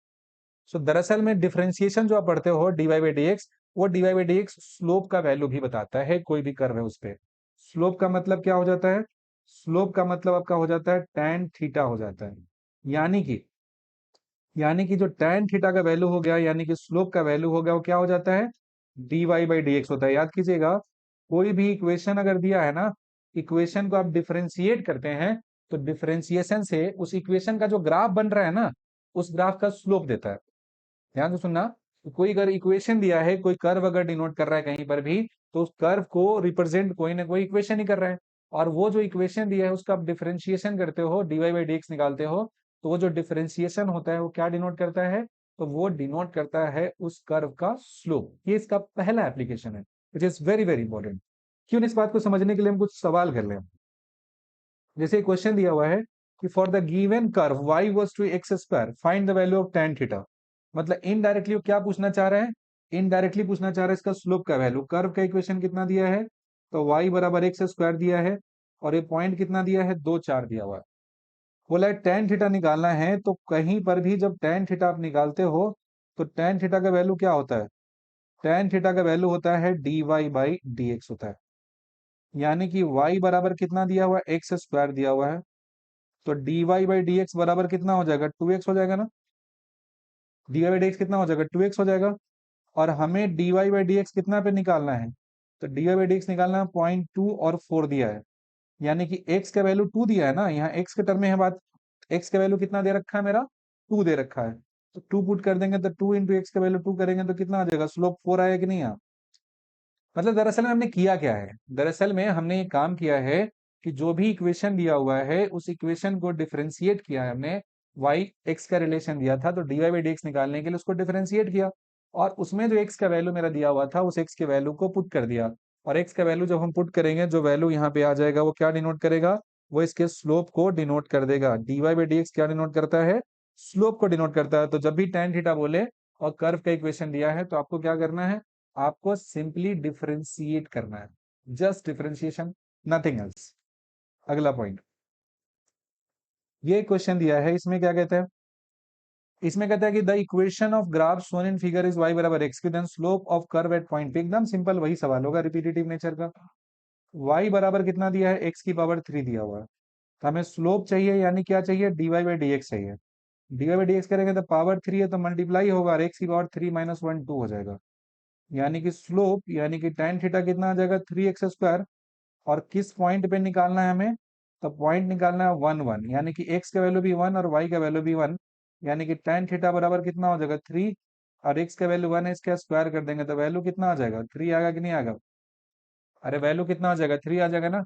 सो दरअसल में डिफरेंशिएशन जो आप पढ़ते हो dy बाई डी एक्स, वो dy by d x slope का वैल्यू भी बताता है, कोई भी कर्व है उस पे। स्लोप का मतलब क्या हो जाता है, स्लोप का मतलब आपका हो जाता है tan थीटा हो जाता है। यानी कि जो tan थीटा का वैल्यू हो गया, यानी कि स्लोप का वैल्यू हो गया, वो क्या हो जाता है, dy बाई डी एक्स होता है। याद कीजिएगा, कोई भी इक्वेशन अगर दिया है ना, इक्वेशन को आप डिफरेंशिएट करते हैं, तो डिफरेंशिएशन से उस इक्वेशन का जो ग्राफ बन रहा है ना, उस ग्राफ का स्लोप देता है। ध्यान से सुनना, तो कोई अगर इक्वेशन दिया है, कोई कर्व अगर डिनोट कर रहा है कहीं पर भी, तो उस कर्व को रिप्रेजेंट कोई ना कोई इक्वेशन ही कर रहा है। और वो जो इक्वेशन दिया है उसका आप डिफरेंशिएशन करते हो, d y by d x निकालते हो, तो वो जो डिफरेंशिएशन होता है वो क्या डिनोट करता है, तो वो डिनोट करता है उस कर्व का स्लोप। ये इसका पहला एप्लीकेशन है, which is very very important. क्यों, इस बात को समझने के लिए हम कुछ सवाल कर लें। जैसे क्वेश्चन दिया हुआ है कि for the given curve y was two x square find the value of tan theta, मतलब इनडायरेक्टली क्या पूछना चाह रहे हैं, इनडायरेक्टली पूछना चाह रहे हैं इसका स्लोप का वैल्यू। कर्व का इक्वेशन कितना दिया है, तो y बराबर एक्स स्क्वायर दिया है, और ये पॉइंट कितना दिया है, 2 4 दिया हुआ है। बोला है tan थीटा निकालना है, तो कहीं पर भी जब tan थीटा आप निकालते हो, तो tan थीटा का वैल्यू क्या होता है, tan थीटा का वैल्यू होता है dy बाई डी एक्स होता है। यानी कि y बराबर कितना दिया हुआ है, एक्स स्क्वायर दिया हुआ है, तो dy बाई डी एक्स बराबर कितना हो जाएगा, 2x हो जाएगा ना। dy बाई डी एक्स कितना हो जाएगा, 2x हो जाएगा। और हमें dy बाई डी एक्स कितना पे निकालना है, तो dy बाई डी एक्स निकालना है 0.2 और 4 दिया है। यानी कि x का वैल्यू 2 दिया है ना, यहाँ x के टर्म में है बात, x का वैल्यू कितना दे रखा है मेरा, 2 दे रखा है। तो 2 पुट कर देंगे तो 2 इंटू एक्स का वैल्यू 2 करेंगे तो कितना आ जाएगा, स्लोप 4 आएगा कि नहीं आ। मतलब दरअसल में हमने किया क्या है, दरअसल में हमने ये काम किया है कि जो भी इक्वेशन दिया हुआ है, उस इक्वेशन को डिफरेंशिएट किया है हमने। y x का रिलेशन दिया था, तो dy बाई डी एक्स निकालने के लिए उसको डिफरेंशिएट किया, और उसमें जो x का वैल्यू मेरा दिया हुआ था, उस x के वैल्यू को पुट कर दिया। और x का वैल्यू जब हम पुट करेंगे, जो वैल्यू यहाँ पे आ जाएगा, वो क्या डिनोट करेगा, वो इसके स्लोप को डिनोट कर देगा। dy बाई डी एक्स क्या डिनोट करता है, स्लोप को डिनोट करता है। तो जब भी tan थीटा बोले और कर्व का इक्वेशन दिया है तो आपको क्या करना है, आपको सिंपली डिफरेंशिएट करना है, जस्ट डिफरेंशिएशन, नथिंग एल्स। अगला पॉइंट, ये क्वेश्चन दिया है, इसमें क्या कहते हैं, इसमें कहता है कि the equation of graph shown in figure is y बराबर x, then slope of curve at point पे। एकदम सिंपल वही सवाल होगा रिपीटेटिव नेचर का। y बराबर कितना दिया है, x की पावर 3 दिया हुआ है, तो हमें स्लोप चाहिए, यानी क्या चाहिए, dy बाई डी एक्स चाहिए। dy बाई डी एक्स करेंगे तो पावर 3 है तो मल्टीप्लाई होगा और x की पावर 3 माइनस 1 2 हो जाएगा, यानी कि स्लोप यानी कि tan थीटा कितना आ जाएगा 3x²। और किस पॉइंट पे निकालना है हमें, तो पॉइंट निकालना है 1 1, यानी कि x का वैल्यू भी 1 और y का वैल्यू भी 1, यानी कि tan थीटा बराबर कितना हो जाएगा 3, और x का वैल्यू 1 है, इसका स्क्वायर कर देंगे तो वैल्यू कितना आ जाएगा 3 आएगा कि नहीं आएगा, अरे वैल्यू कितना आ जाएगा 3 आ जाएगा ना।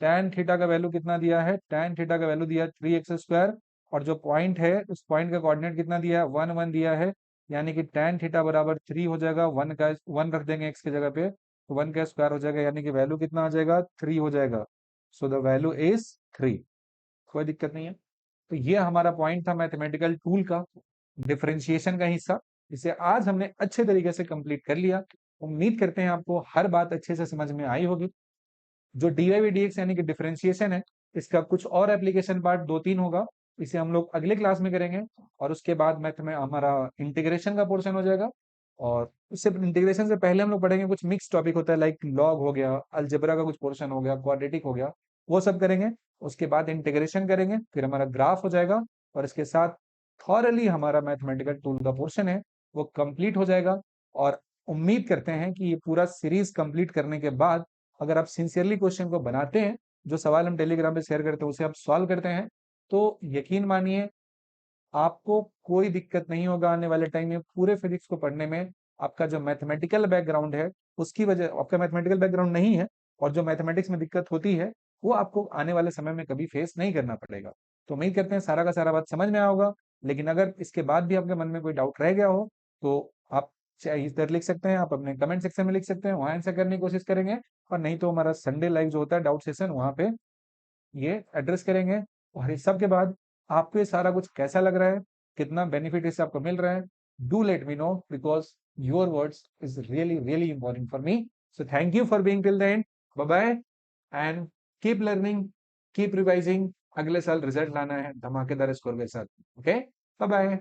tan थीटा का वैल्यू कितना दिया है, tan थीटा का वैल्यू दिया है 3x², और जो पॉइंट है उस पॉइंट का कोऑर्डिनेट कितना दिया है 1 1 दिया है, यानी कि tan थीटा बराबर 3 हो जाएगा, 1 का 1 रख देंगे x की जगह पे तो 1 का स्क्वायर हो जाएगा, यानी कि वैल्यू कितना आ जाएगा 3 हो जाएगा। सो द वैल्यू इज 3, कोई दिक्कत नहीं है। तो ये हमारा पॉइंट था मैथमेटिकल टूल का, डिफरेंशिएशन का हिस्सा, इसे आज हमने अच्छे तरीके से कंप्लीट कर लिया। उम्मीद करते हैं आपको हर बात अच्छे से समझ में आई होगी। जो dy बाई डी एक्स यानी कि डिफरेंशिएशन है, इसका कुछ और एप्लीकेशन पार्ट 2 3 होगा, इसे हम लोग अगले क्लास में करेंगे। और उसके बाद मैथ में हमारा इंटीग्रेशन का पोर्शन हो जाएगा, और उससे इंटीग्रेशन से पहले हम लोग पढ़ेंगे कुछ मिक्स टॉपिक होता है, लाइक लॉग हो गया, अलजेब्रा का कुछ पोर्शन हो गया, क्वाड्रेटिक हो गया, वो सब करेंगे। उसके बाद इंटीग्रेशन करेंगे, फिर हमारा ग्राफ हो जाएगा, और इसके साथ थॉरली हमारा मैथमेटिकल टूल का पोर्शन है वो कंप्लीट हो जाएगा। और उम्मीद करते हैं कि ये पूरा सीरीज कंप्लीट करने के बाद अगर आप सिंसियरली क्वेश्चन को बनाते हैं, जो सवाल हम टेलीग्राम पे शेयर करते हैं उसे आप सॉल्व करते हैं, तो यकीन मानिए आपको कोई दिक्कत नहीं होगा आने वाले टाइम में पूरे फिजिक्स को पढ़ने में। आपका जो मैथमेटिकल बैकग्राउंड है उसकी वजह, आपका मैथमेटिकल बैकग्राउंड नहीं है और जो मैथमेटिक्स में दिक्कत होती है वो आपको आने वाले समय में कभी फेस नहीं करना पड़ेगा। तो उम्मीद करते हैं सारा का सारा बात समझ में आया होगा। लेकिन अगर इसके बाद भी आपके मन में कोई डाउट रह गया हो तो आप चाहे इधर लिख सकते हैं, आप अपने कमेंट सेक्शन में लिख सकते हैं, वहां आंसर करने की कोशिश करेंगे। और नहीं तो हमारा संडे लाइव जो होता है डाउट सेशन, वहां पे ये एड्रेस करेंगे। और इस सब के बाद आपको ये सारा कुछ कैसा लग रहा है, कितना बेनिफिट इससे आपको मिल रहा है, do let me know, because your words is really really important for me. So thank you for being till the end, bye bye, and keep learning, keep revising. अगले साल रिजल्ट लाना है धमाकेदार स्कोर के साथ। Okay, bye bye.